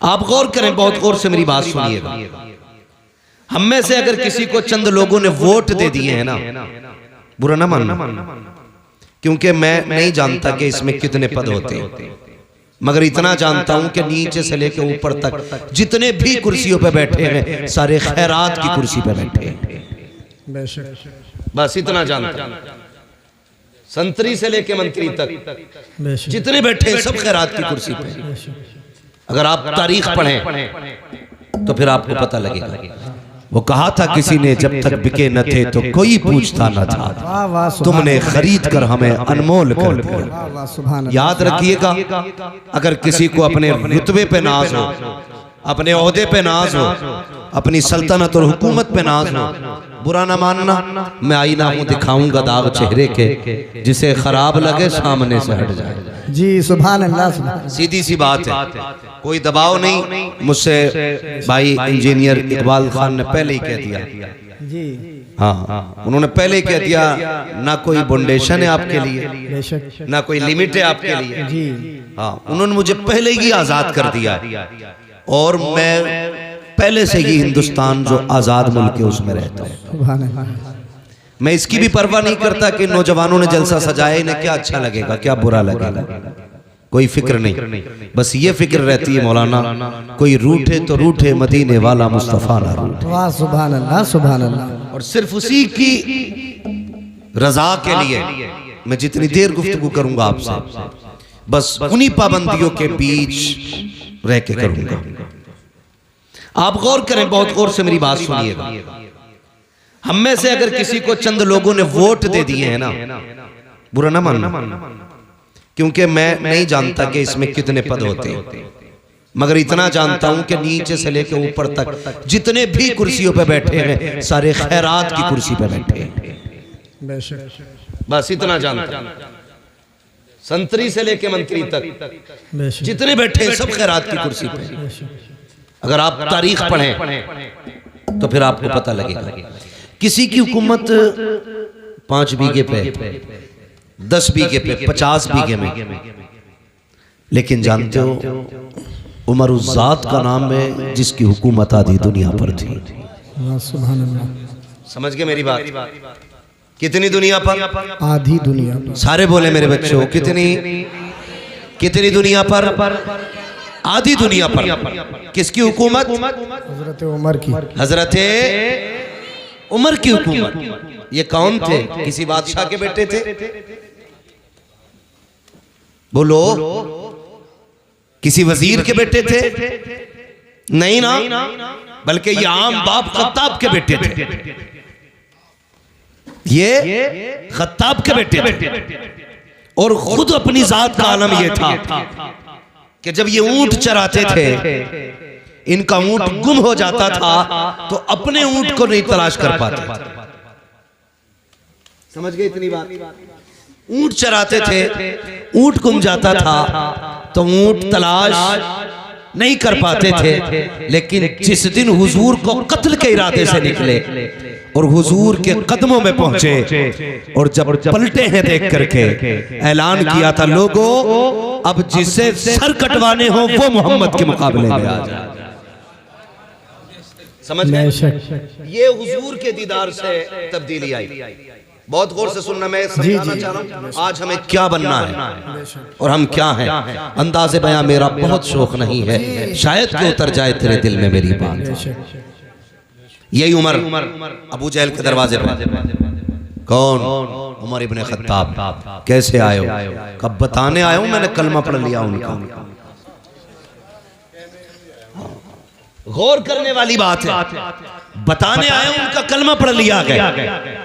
आप गौर करें, बहुत गौर से मेरी बात सुनिएगा। हम में से अगर किसी को चंद लोगों ने वोट दे दिए हैं ना, बुरा ना मानना, क्योंकि मैं नहीं जानता कि इसमें कितने पद होते हैं, मगर इतना जानता हूं कि नीचे से लेकर ऊपर तक जितने भी कुर्सियों पे बैठे हैं सारे खैरात की कुर्सी पे बैठे हैं। बस इतना जानता हूं। संतरी से लेकर मंत्री तक जितने बैठे हैं सब खैरात की कुर्सी पे। अगर आप तारीख पढ़ें तो फिर आपको पता लगेगा। वो कहा था किसी ने, जब तक बिके न थे तो कोई पूछता न था, तुमने खरीद कर हमें अनमोल कर दिया। याद रखिएगा, अगर किसी को अपने रुतबे पे नाज हो, अपने ओहदे पे नाज हो, अपनी सल्तनत और हुकूमत पे नाज हो, बुरा ना मानना। मैं आईना हूँ, दिखाऊंगा दाग चेहरे के, जिसे खराब लगे सामने से हट जाए। जी सुभान अल्लाह। सीधी सी बात है, कोई दबाव नहीं। मुझसे भाई इंजीनियर इकबाल खान ने पहले ही कह दिया जी, हाँ, उन्होंने पहले ही कह दिया, ना कोई बाउंडेशन है आपके लिए, ना कोई लिमिट है आपके लिए जी। हाँ, उन्होंने मुझे पहले ही आजाद कर दिया और मैं पहले से ही हिंदुस्तान जो आजाद मुल्क है उसमें रहता हूँ। मैं इसकी भी परवाह नहीं करता कि नौजवानों ने जलसा सजाया, इन्हें क्या अच्छा लगेगा, क्या बुरा लगेगा, कोई फिक्र नहीं। बस ये फिक्र रहती है मौलाना, कोई रूठे तो रूठे, मदीने वाला मुस्तफा ना रूठे। वाह सुभान अल्लाह, सुभान अल्लाह। और सिर्फ उसी की रजा के लिए मैं जितनी देर गुफ्तगू करूंगा आपसे, बस उन्हीं पाबंदियों के बीच रह के करूंगा। आप गौर करें, बहुत गौर से मेरी बात सुनिएगा। हम में से अगर किसी को चंद लोगों ने वोट दे दिए हैं ना, बुरा ना मानना, क्योंकि मैं नहीं जानता कि इसमें कितने पद होते हैं, मगर इतना जानता हूं कि नीचे से लेकर ऊपर तक जितने भी कुर्सियों पे बैठे हैं सारे खैरात की कुर्सी पे बैठे हैं। बस इतना जानता हूं। संतरी से लेकर मंत्री तक जितने बैठे हैं सब खैरात की कुर्सी पे। अगर आप तारीख पढ़ें तो फिर आपको पता लगेगा। किसी की हुकूमत 5 बीघे पे, 10 बीघे पे, 50 बीघे में, लेकिन जानते हो उमर उस जात का नाम है जिसकी हुकूमत आधी दुनिया पर थी। समझ गए मेरी बात? कितनी दुनिया पर? आधी दुनिया पर। सारे बोले मेरे बच्चों, कितनी कितनी दुनिया पर? आधी दुनिया पर। किसकी हुकूमत? हजरत उमर की। हजरत उमर की हुकूमत। ये कौन थे? किसी बादशाह के बेटे थे? बोलो, किसी वजीर के बेटे थे? नहीं ना, बल्कि ये आम बाप खत्ताब के बेटे थे। ये खत्ताब के बेटे थे और खुद अपनी जात का आलम ये था कि जब ये ऊंट चराते थे, इनका ऊंट गुम हो जाता था तो अपने ऊंट को नहीं तलाश कर पाते। समझ गए इतनी बात? ऊंट चराते थे, ऊंट गुम जाता था तो ऊंट तलाश नहीं कर पाते थे। लेकिन जिस दिन हुजूर को कत्ल के इरादे से निकले और हुजूर के कदमों में पहुंचे और जब पलटे हैं देख करके ऐलान किया था, लोगों अब जिसे सर कटवाने हो वो मोहम्मद के मुकाबले में आ जाए। समझ गए? ये हुजूर के दीदार से तब्दीली आई। बहुत गौर से सुनना, मैं समझाना चाह रहा हूँ आज हमें क्या बनना है और हम क्या हैं। अंदाज़े बयां मेरा बहुत शौक नहीं है, शायद कि उतर जाए तेरे दिल में मेरी बात। यही उमर अबू जहल के दरवाजे पर। कौन? उमर इब्ने खत्ताब। कैसे आए हो? कब बताने आया हूं, मैंने कलमा पढ़ लिया उनका। गौर करने वाली बात है, बताने आया हूं, उनका कलमा पढ़ लिया गया।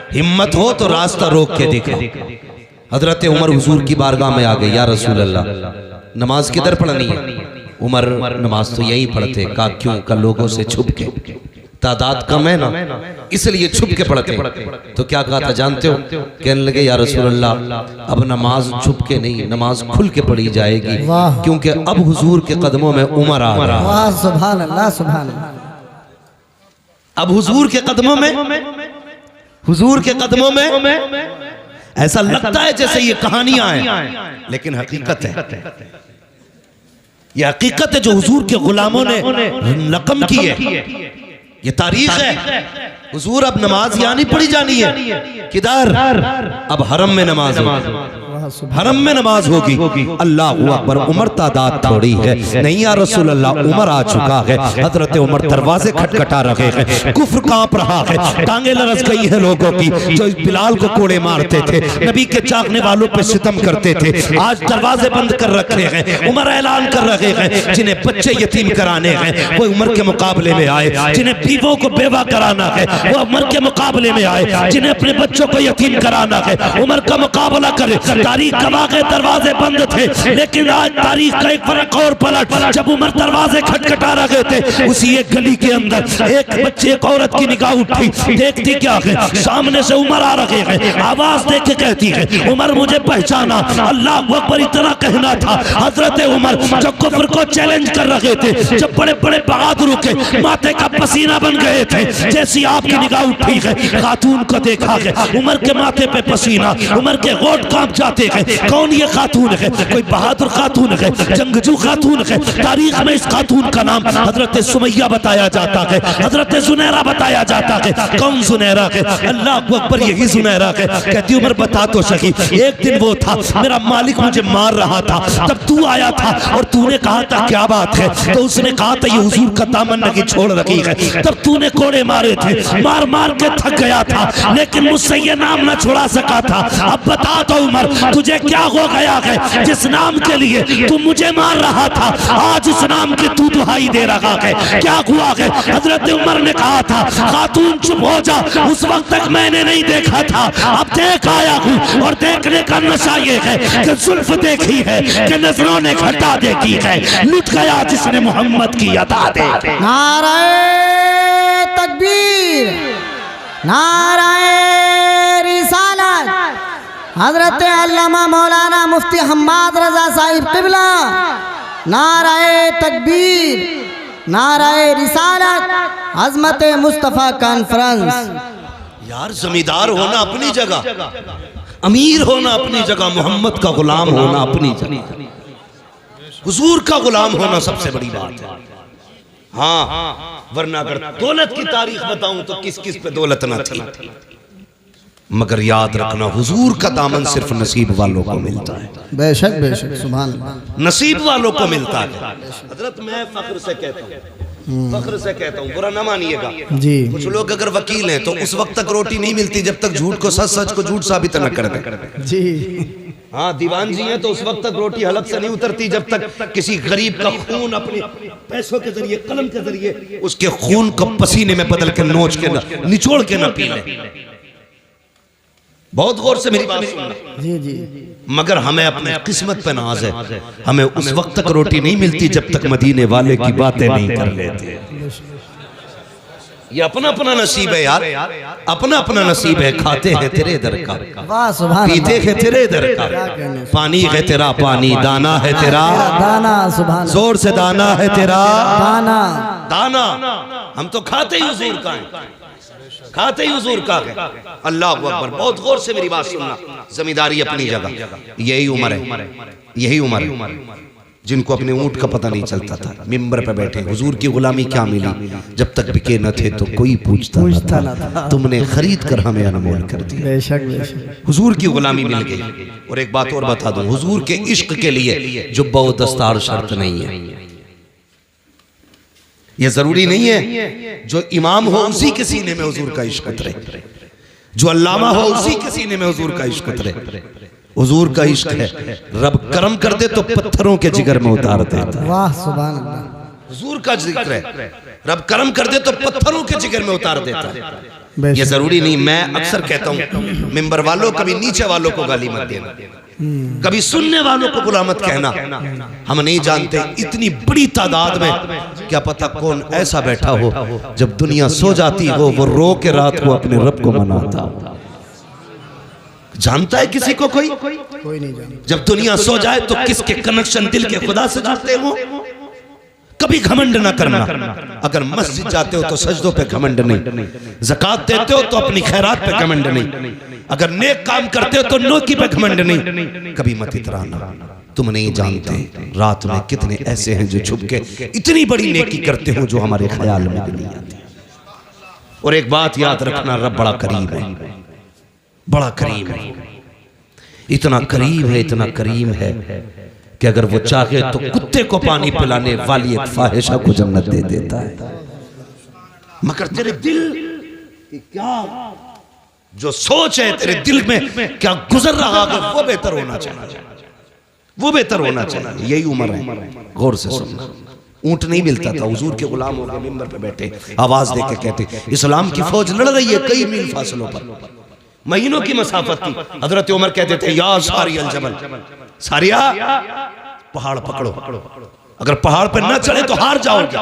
हिम्मत हो तो रास्ता रोक के दिखा। हजरत उमर हुजूर की बारगाह में आ गए, या रसूल अल्लाह, नमाज किधर पढ़नी है? उमर नमाज तो यही पढ़ते। कहा क्यों? का लोगों से छुप के, तादाद कम है ना इसलिए छुप के पढ़ते। तो क्या कहा था जानते हो? कहने लगे, या रसूल अल्लाह, अब नमाज छुप के नहीं, नमाज खुल के पढ़ी जाएगी, क्योंकि अब हुजूर के कदमों में उमर आ रहा है। वाह सुभान अल्लाह, सुभान अल्लाह। अब हुजूर के कदमों में, हुजूर के कदमों में ऐसा लगता है जैसे ये कहानियां हैं, लेकिन हकीकत है। ये हकीकत है जो हुजूर के गुलामों ने रकम की है, ये तारीख है। हुजूर अब नमाज यहाँ नहीं पढ़ी जानी है, किधर? अब हरम में नमाज होगी, हरम में नमाज होगी। अल्लाह अकबर। उमर तादाद थोड़ी है, नहीं या रसूल अल्लाह, उमर आ चुका है। हजरत उमर दरवाजे खटखटा रहे हैं, कुफ्र कांप रहा है, टांगे लरस गई है लोगों की जो बिलाल को कोड़े मारते थे, नबी के चाहने वालों पे सितम करते थे, आज दरवाजे बंद कर रखे हैं। उमर ऐलान कर रहे हैं जिन्हें बच्चे यतीम कराने हैं वो उमर के मुकाबले में आए, जिन्हें बीवों को बेवा कराना है वो उमर के मुकाबले में आए, जिन्हें अपने बच्चों को यतीम कराना है उमर का मुकाबला करे। तारीख गवाह के दरवाजे बंद थे, लेकिन आज तारीख का एक फर्क और पलट, जब उमर दरवाजे खटखटा रहे थे, उसी एक गली के अंदर एक बच्चे एक औरत की निगाह उठी, देखती क्या है, सामने से उमर आ रहे हैं, आवाज देख के कहती है उमर मुझे पहचाना। अल्लाह अकबर इतना कहना था। हजरत उमर जो कुफ्र को चैलेंज कर रहे थे, जब बड़े बड़े बहादुर के माथे का पसीना बन गए थे, जैसी आपकी निगाह उठी है, खातून को देखा है, उमर के माथे पे पसीना, उमर के होंठ कांप जाते हैं। कौन ये खातून है? कोई बहादुर खातून है, जंगजू खातून है। तारीख में इस खातून का नाम हजरत सुमैया बताया जाता है, हजरत जुनैरा बताया जाता है। कौन जुनैरा है? अल्लाह अकबर, यही जुनैरा है। कहती उमर बता तो सही, एक दिन वो था मेरा मालिक मुझे मार रहा था, तब तू आया था और तूने कहा था क्या बात है, तो उसने कहा था ये हुजूर का दामन नहीं छोड़ रखी है, तब तूने कोड़े मारे थे, मार मार के थक गया था, लेकिन मुझसे ये नाम न छुड़ा सका था। अब बता तो उमर तुझे क्या हो गया है जिस नाम के लिए तू मुझे मार रहा था, आज उस नाम की तू दुहाई दे रहा है, क्या हुआ है? हजरत उमर ने कहा था खातून चुप हो जा, उस वक्त तक मैंने नहीं देखा था, अब देख आया हूँ, और देखने का नशा ये है कि जुल्फ देखी है कि नजरों ने घटा देखी है, लुट गया जिसने मोहम्मद की अदा देखी। नाराए तकबीर, नाराए रिसालत, हजरत अल्लामा मौलाना मुफ्ती हम्माद रजा साहिब किबला, नाराए तकबीर, नाराए रिसालत, अजमत मुस्तफ़ा कॉन्फ्रेंस। यार जमींदार होना अपनी जगह, अमीर होना अपनी जगह, मोहम्मद का गुलाम होना अपनी जगह, हुजूर का गुलाम होना सबसे बड़ी बात है। हाँ, वरना अगर दौलत की तारीख बताऊं तो किस किस पे दौलत न थी, मगर याद रखना हुजूर का दामन सिर्फ नसीब वालों को मिलता है। बेशक बेशक, सुभान अल्लाह, नसीब वालों को मिलता है। हजरत मैं फख्र से कहता हूँ, फख्र से कहता हूँ, बुरा ना मानिएगा जी। कुछ लोग अगर वकील हैं तो उस वक्त तक रोटी नहीं मिलती जब तक झूठ को सच, सच को झूठ साबित न कर दे जी। हाँ, दीवान जी हैं तो उस वक्त तक रोटी हलक से नहीं उतरती जब तक किसी गरीब का खून अपने पैसों के जरिए, कलम के जरिए उसके खून को पसीने में बदल के नोच के निचोड़ के न पी ले। बहुत गौर से मेरी बात सुनना जी जी। मगर हमें अपने किस्मत पे नाज है, हमें उस वक्त तक रोटी नहीं मिलती जब तक मदीने वाले की बातें नहीं कर लेते। ये अपना अपना नसीब है यार, अपना अपना नसीब है। खाते हैं तेरे दर का, वाह सुभान पीते अल्लाह, हैं तेरे दर का, पानी है तेरा पानी, दाना है तेरा दाना, सुभान जोर से दाना है तेरा दाना, दाना। हम तो खाते ही हुजूर का है, खाते ही हुजूर का है। अल्लाह अकबर। बहुत गौर से मेरी बात सुनना, जमींदारी अपनी जगह, यही उम्र है, यही उम्र है जिनको अपने ऊंट का पता नहीं चलता था, मिंबर पे बैठे हुजूर की गुलामी क्या मिली, जब तक बिके न थे तो कोई पूछता न था, तुमने खरीद कर हमें अनमोल कर दिया। बेशक बेशक, हुजूर की गुलामी मिल गई। और एक बात और बता दूं, हुजूर के इश्क के लिए जुब्बा व दस्तार शर्त नहीं है। यह जरूरी नहीं है जो इमाम हो उसी के सीने में हुजूर का इश्क उतरे, जो अल्लामा हो उसी के सीने में हुजूर का इश्क उतरे। हुजूर का इश्क है, रब करम कर दे तो पत्थरों के जिगर में उतार देता है। वाह सुभान अल्लाह, हुजूर का जिक्र है, रब करम कर दे तो पत्थरों के जिगर में उतार देता है। ये जरूरी नहीं। मैं अक्सर कहता हूँ मिंबर वालों, कभी नीचे वालों को गाली मत देना, कभी सुनने वालों को बुरा मत कहना। हम नहीं जानते इतनी बड़ी तादाद में क्या पता कौन ऐसा बैठा हो, जब दुनिया सो जाती हो वो रो के रात को अपने रब को मनाता हो। जानता है किसी को कोई नहीं जानता। जब दुनिया सो जाए तो किसके कनेक्शन दिल के खुदा से जुड़ते हो। कभी घमंड ना करना। अगर मस्जिद जाते हो तो सजदों पे घमंड नहीं, ज़कात देते हो तो अपनी खैरात पे घमंड नहीं, अगर नेक काम करते हो तो नोकी पे घमंड नहीं। कभी मत इतराना, तुम नहीं जानते रात में कितने ऐसे हैं जो छुप के इतनी बड़ी नेकी करते हो जो हमारे ख्याल में भी नहीं आती। और एक बात याद रखना, रब बड़ा करीब है, बड़ा करीब है, इतना करीब है, इतना करीम है कि अगर वो चाहे तो कुत्ते को पानी पिलाने वाली एक फाहिशा को जन्नत दे देता है। मगर तेरे दिल की क्या जो सोच है, तेरे दिल में क्या गुजर रहा है, वो बेहतर होना चाहिए, वो बेहतर होना चाहिए। यही उम्र है, गौर से सुनना। ऊंट नहीं मिलता था, हुजूर के गुलाम हो गए, मिंबर पे बैठे आवाज दे के कहते इस्लाम की फौज लड़ रही है कई मील फासलों पर, महीनों की मसाफत थी। हजरत उमर कहते थे या सारी अल जबल, सारिया पहाड़ पकड़ो, अगर पहाड़ पर न चढ़े तो हार जाओगे।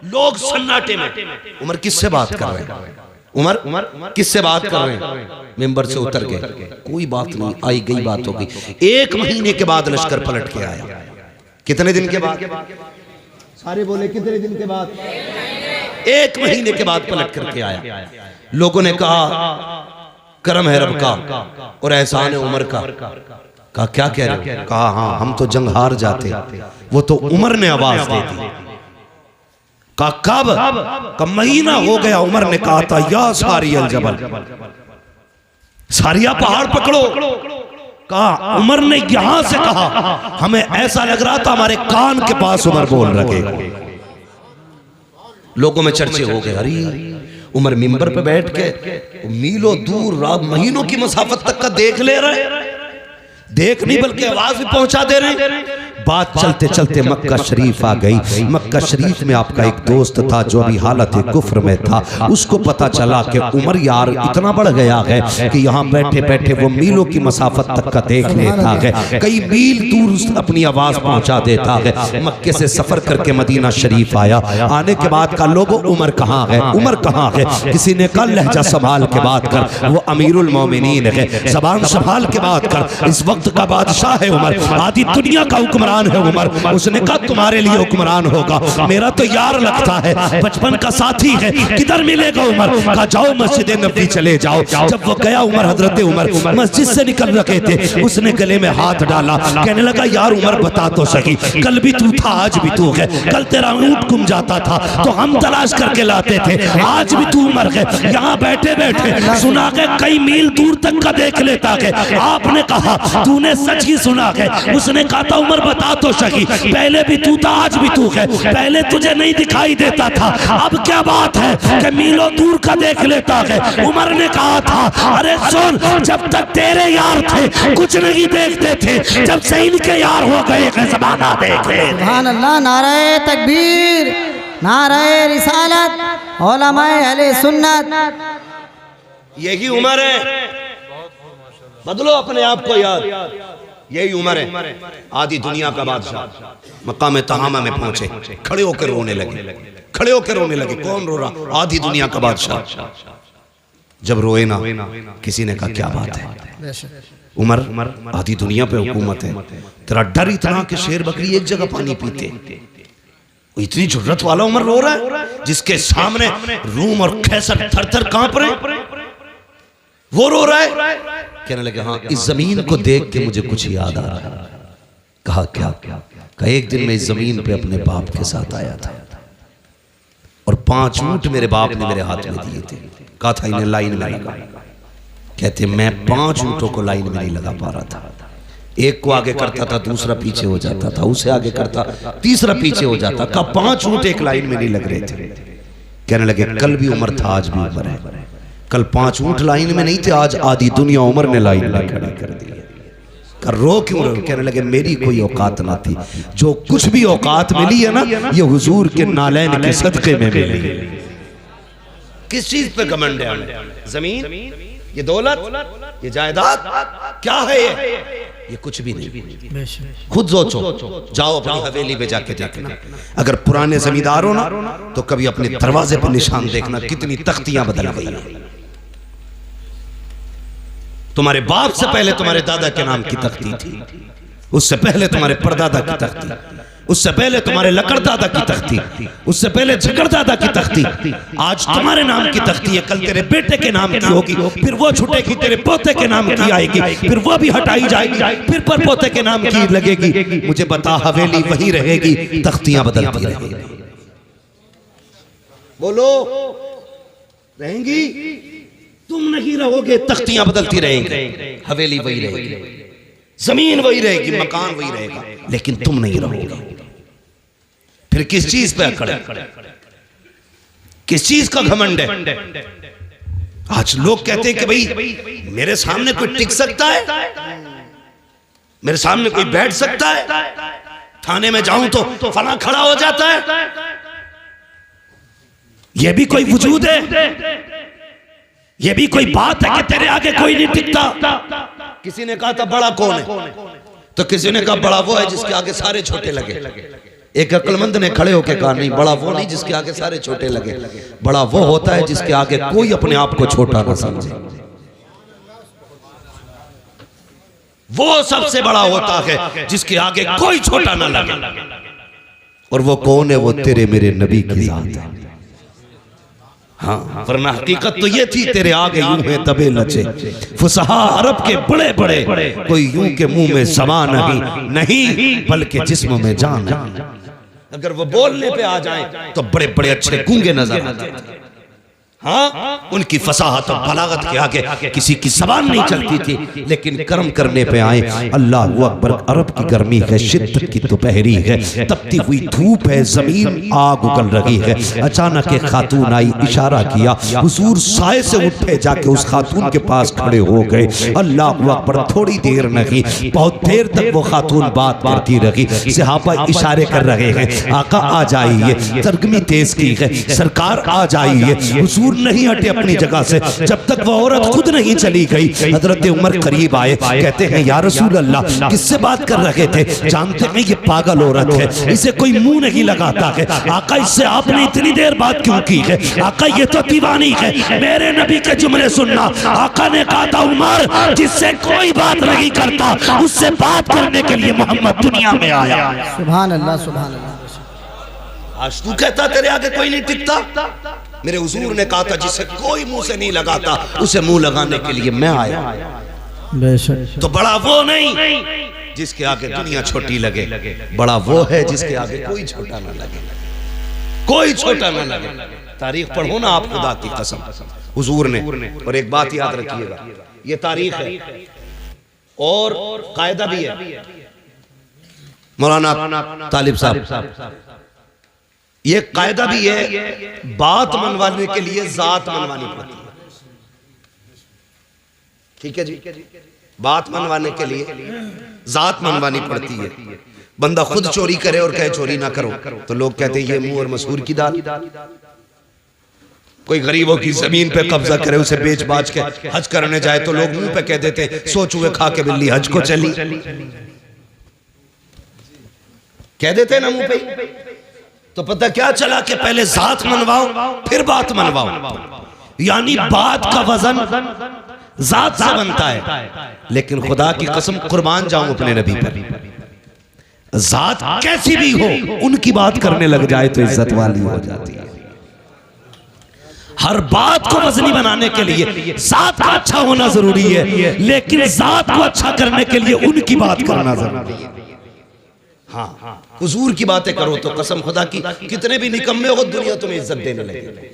लोग सन्नाटे में, उमर किससे बात कर रहे हैं, उमर किससे बात कर रहे हैं, मिंबर से उतर गए, कोई बात नहीं, आई गई बात हो गई। 1 महीने के बाद लश्कर पलट के आया। कितने दिन के बाद? सारे बोले कितने दिन के बाद? 1 महीने के बाद पलट करके आया। लोगों ने कहा करम है रब का और एहसान है उमर का। कहा क्या कह रहे हो? कहा हाँ, हम तो जंग हार जाते, वो तो उमर ने आवाज दे दी। कहा कब? कब महीना हो गया। उमर ने कहा था या सारी अल जबल, सारिया पहाड़ पकड़ो। कहा उमर ने यहां से कहा, हमें ऐसा लग रहा था हमारे कान के पास उमर बोल रखे। लोगों में चर्चे हो गए, अरे उमर मिंबर पे बैठ के मीलों दूर महीनों की मसाफत तक का देख ले रहे, देख नहीं बल्कि आवाज भी पहुंचा दे रहे। बात चलते चलते मक्का शरीफ आ गई। मक्का शरीफ में आपका एक दोस्त था जो अभी हालत कुफ्र में था। उसको पता चला कि उमर यार इतना बढ़ गया है कि यहाँ बैठे बैठे वो मीलों की मसाफत तक का देख लेता है, कई मील दूर अपनी आवाज पहुंचा देता है। मक्के से सफर करके मदीना शरीफ आया। आने के बाद का लोगों उमर कहाँ है, उमर कहाँ है? किसी ने कहा लहजा संभाल के बात कर, वो अमीरुल मोमिनीन है, ज़बान संभाल के बात कर, इस वक्त का बादशाह है उमर, आधी दुनिया का हुक्मरान है उमर। उसने कहा तुम्हारे लिए हुक्मरान होगा, मेरा तो यार लगता है, बचपन का साथी है, किधर मिलेगा उमर? कहा जाओ मस्जिद नबी चले जाओ। जब वो गया उमर, हजरत उमर मस्जिद से निकल रखे थे, उसने गले में हाथ डाला, कहने लगा यार उमर बता तो सही, कल भी तू था आज भी तू है, कल तेरा ऊंट गुम जाता था तो हम तलाश करके लाते थे, आज भी तू उमर है, यहाँ बैठे बैठे सुना के कई मील दूर तक का देख लेता है। आपने कहा तूने सच ही सुना है। उसने कहा था उमर बता तो सही, पहले भी तू था आज भी तू है, पहले तुझे नहीं दिखाई देता था, अब क्या बात है कि मीलों दूर का देख लेता है। उमर ने कहा था अरे सुन, जब तक तेरे यार थे कुछ नहीं देखते थे, जब से इनके यार हो गए ज़माना देखे। सुभान अल्लाह, नारे तकबीर, नारे रिसालत, उलमाए अहले सुन्नत। यही उमर है, बदलो अपने आप को यार, यही उमर है। आधी दुनिया का बादशाह मकाम तहामा में पहुंचे, खड़े होकर रोने लगे, खड़े होकर रोने लगे। कौन रो रहा? आधी दुनिया का बादशाह। जब रोए ना, किसी ने कहा क्या बात है उमर, आधी दुनिया पे हुकूमत है, तेरा डर इतना कि शेर बकरी एक जगह पानी पीते, इतनी जुर्रत वाला उमर रो रहा है जिसके सामने रूम और कैसर थर थर कांप रहे, वो रो रहा है। कहने लगे हाँ, इस जमीन को देख के मुझे कुछ याद आ रहा है। कहा क्या? कहा एक दिन मैं इस जमीन पे अपने बाप के साथ आया था और 5 ऊंट मेरे बाप ने मेरे हाथ में दिए थे। कहा था इन्हें लाइन में लगा। कहते मैं 5 ऊंटों को लाइन में नहीं लगा पा रहा था, एक को आगे करता था दूसरा पीछे हो जाता था, उसे आगे करता तीसरा पीछे हो जाता। कहा 5 ऊंट एक लाइन में नहीं लग रहे थे। कहने लगे कल भी उमर था आज भी उमर है, कल 5 ऊंट लाइन में नहीं थे, आज आधी दुनिया उमर ने लाइन में खड़ी कर दी। कर रो क्यों रहे? कहने लगे मेरी कोई औकात ना थी, जो कुछ भी औकात मिली है ना ये हुजूर के नालैन के सदके में मिली। किस चीज पे घमंड है हमें? जमीन, ये दौलत, ये जायदाद क्या है? ये कुछ भी नहीं। खुद सोचो, जाओ अपनी हवेली पे जाके देखना, अगर पुराने जमींदार हो ना तो कभी अपने दरवाजे पर निशान देखना कितनी तख्तियां बदल गई हैं। तुम्हारे बाप से पहले तुम्हारे दादा के नाम की तख्ती थी, उससे पहले तुम्हारे परदादा की तख्ती। उससे पहले तुम्हारे लकड़दादा की तख्ती, उससे पहले झकड़दादा की तख्ती, आज तुम्हारे नाम की तख्ती है, कल तेरे बेटे के नाम की होगी, फिर वो छुटेगी, तेरे पोते के नाम की आएगी, फिर वो भी हटाई जाएगी, फिर पर पोते के नाम की लगेगी। मुझे बता, हवेली वही रहेगी, तख्तियां बदलती रहेंगी। बोलो, रहेंगी? तुम नहीं रहोगे, तख्तियां बदलती रहेंगी, हवेली वही रहेगी, जमीन वही रहेगी, मकान वही रहेगा, लेकिन तुम नहीं रहोगे। फिर किस चीज पे अकड़ है? किस चीज का घमंड है? आज लोग कहते हैं कि भाई मेरे सामने कोई टिक सकता है, मेरे सामने कोई बैठ सकता है, थाने में जाऊं तो फला खड़ा हो जाता है, यह भी कोई वजूद है? यह भी कोई बात है कि तेरे आगे कोई नहीं टिकता? किसी ने कहा था बड़ा कौन है, तो किसी ने कहा बड़ा वो है जिसके आगे सारे छोटे लगे। एक अक्लमंद ने खड़े होकर कहा नहीं, बड़ा वो नहीं जिसके आगे सारे छोटे लगे, बड़ा वो होता है जिसके आगे कोई अपने आप को छोटा ना समझे। वो सबसे बड़ा होता है जिसके आगे कोई छोटा ना लगे। और वो कौन है? वो तेरे मेरे नबी की जात है। हाँ, वरना हकीकत तो ये थी, तेरे आगे यूं है तबे लचे, फुसहा अरब के बड़े बड़े, कोई यूं के मुंह में ज़बान नहीं बल्कि जिस्म में जान है। अगर वो बोलने पे आ जाएं तो बड़े बड़े अच्छे गूंगे नजर आते हैं। हाँ, उनकी फसाहत और बलागत के आगे किसी की ज़बान नहीं चलती थी, लेकिन कर्म करने पे आए, अल्लाह अकबर। अरब की गर्मी है, शिद्दत की दोपहरी है, तपती हुई धूप है, जमीन आग उगल रही है। अचानक एक खातून आई, इशारा किया, हुजूर साए से उठे, जाके उस खातून के पास खड़े हो गए। अल्लाह अकबर। थोड़ी देर नहीं, बहुत देर तक वो खातून बात करती रही। सहाबा इशारे कर रहे हैं, आका आ जाइए, तरगमी तेज की है, सरकार आ जाइए। हुजूर नहीं हटे अपनी जगह से जब तक वो औरत खुद नहीं चली गई। हजरत उमर करीब आए, कहते हैं या रसूल अल्लाह, किससे बात कर रहे थे? जानते हैं ये पागल औरत है, इसे कोई मुंह नहीं लगाता है। आका, इससे आपने इतनी देर बात क्यों की है? आका, ये तो दीवानी है, मेरे नबी के जुमले सुनना। आका ने कहा था, उमर, जिससे कोई बात नहीं करता उससे बात करने के लिए मोहम्मद दुनिया में आया। सुभान अल्लाह, सुभान अल्लाह। आज तू कहता तेरे आगे कोई नहीं टिकता? मेरे हुजूर ने कहा था, जिसे कोई मुंह से नहीं लगाता उसे मुंह लगाने के लिए मैं आया। बेशक। तो बड़ा वो नहीं जिसके आगे दुनिया छोटी लगे, बड़ा वो है जिसके आगे कोई छोटा ना लगे, कोई छोटा ना लगे। तारीख पढ़ो ना आप, खुदा की कसम हुजूर ने। और एक बात याद रखिएगा, ये तारीख है और कायदा भी है। मौलाना तालिब साहब, ये कायदा भी है, बात मनवाने के लिए जात मनवानी पड़ती है। ठीक है जी, बात मनवाने के लिए जात मनवानी पड़ती है। बंदा खुद चोरी करे और कहे चोरी ना करो, तो लोग कहते हैं ये मुंह और मसूर की दाल। कोई गरीबों की जमीन पे कब्जा करे, उसे बेच बाच के हज करने जाए, तो लोग मुंह पे कह देते हैं सो चूहे खा के बिल्ली हज को चली, कह देते हैं ना मुंह पे। तो पता क्या चला कि पहले जात मनवाओ फिर बात मनवाओ, यानी बात का वजन जात से बनता है। लेकिन खुदा की कसम कुर्बान जाऊं अपने नबी पर, जात कैसी भी हो उनकी बात करने लग जाए तो इज्जत वाली हो जाती है। हर बात को वजनी बनाने के लिए जात का अच्छा होना जरूरी है, लेकिन जात को अच्छा करने के लिए उनकी बात करना जरूरी है। हाँ, हुजूर की बातें करो तो कसम खुदा की कितने भी निकम्मे हो दुनिया तुम्हें इज्जत देने लगे।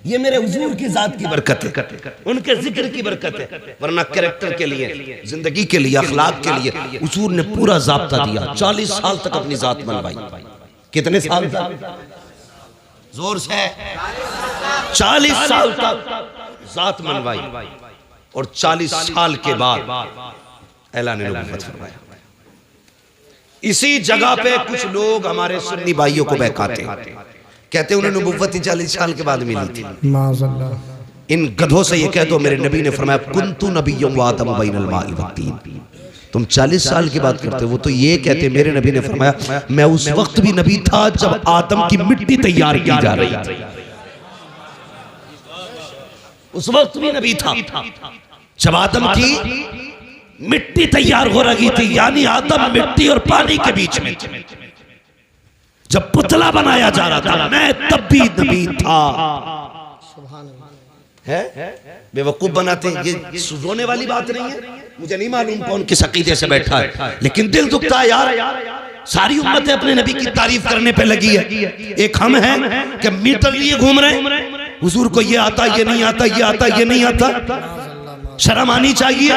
ये मेरे हुजूर की जात की बरकत है, उनके जिक्र की बरकत है। वरना कैरेक्टर के लिए, जिंदगी के लिए, अखलाक के लिए हुजूर ने पूरा ज़ाब्ता दिया। 40 साल तक अपनी जात मनवाई। कितने साल तक? जोर से 40 साल तक जात मनवाई। और 40 साल के बाद ऐलान नबूवत फरमाया। इसी जगह पे कुछ लोग हमारे सुन्नी भाइयों को बहकाते हैं, कहते हैं उन्हें नबूवत 40 साल के बाद मिली थी। माज़अल्लाह। इन गधों से ये कह दो मेरे नबी ने फरमाया कुन्तु नबिय्युम व आदम बैनल माइ वत्तीन। तुम 40 साल की बात करते हो, वो तो ये कहते मेरे नबी ने फरमाया मैं उस वक्त भी नबी था जब आदम की मिट्टी तैयार की जा रही थी। उस वक्त भी नबी था जब आदम की मिट्टी तैयार हो रही थी, यानी आदम मिट्टी और पानी के बीच में। जब पुतला बनाया जा रहा था मैं तब भी नबी था। है बेवकूफ बनाते हैं, ये सुनने वाली बात नहीं है। मुझे नहीं मालूम कौन किस अकीदे से बैठा है, लेकिन दिल दुखता है यार। सारी उम्मत अपने नबी की तारीफ करने पे लगी है, एक हम हैं कि मीटर लिए घूम रहे हैं। हुजूर को ये आता, ये नहीं आता, ये आता, ये नहीं आता। शर्म आनी चाहिए।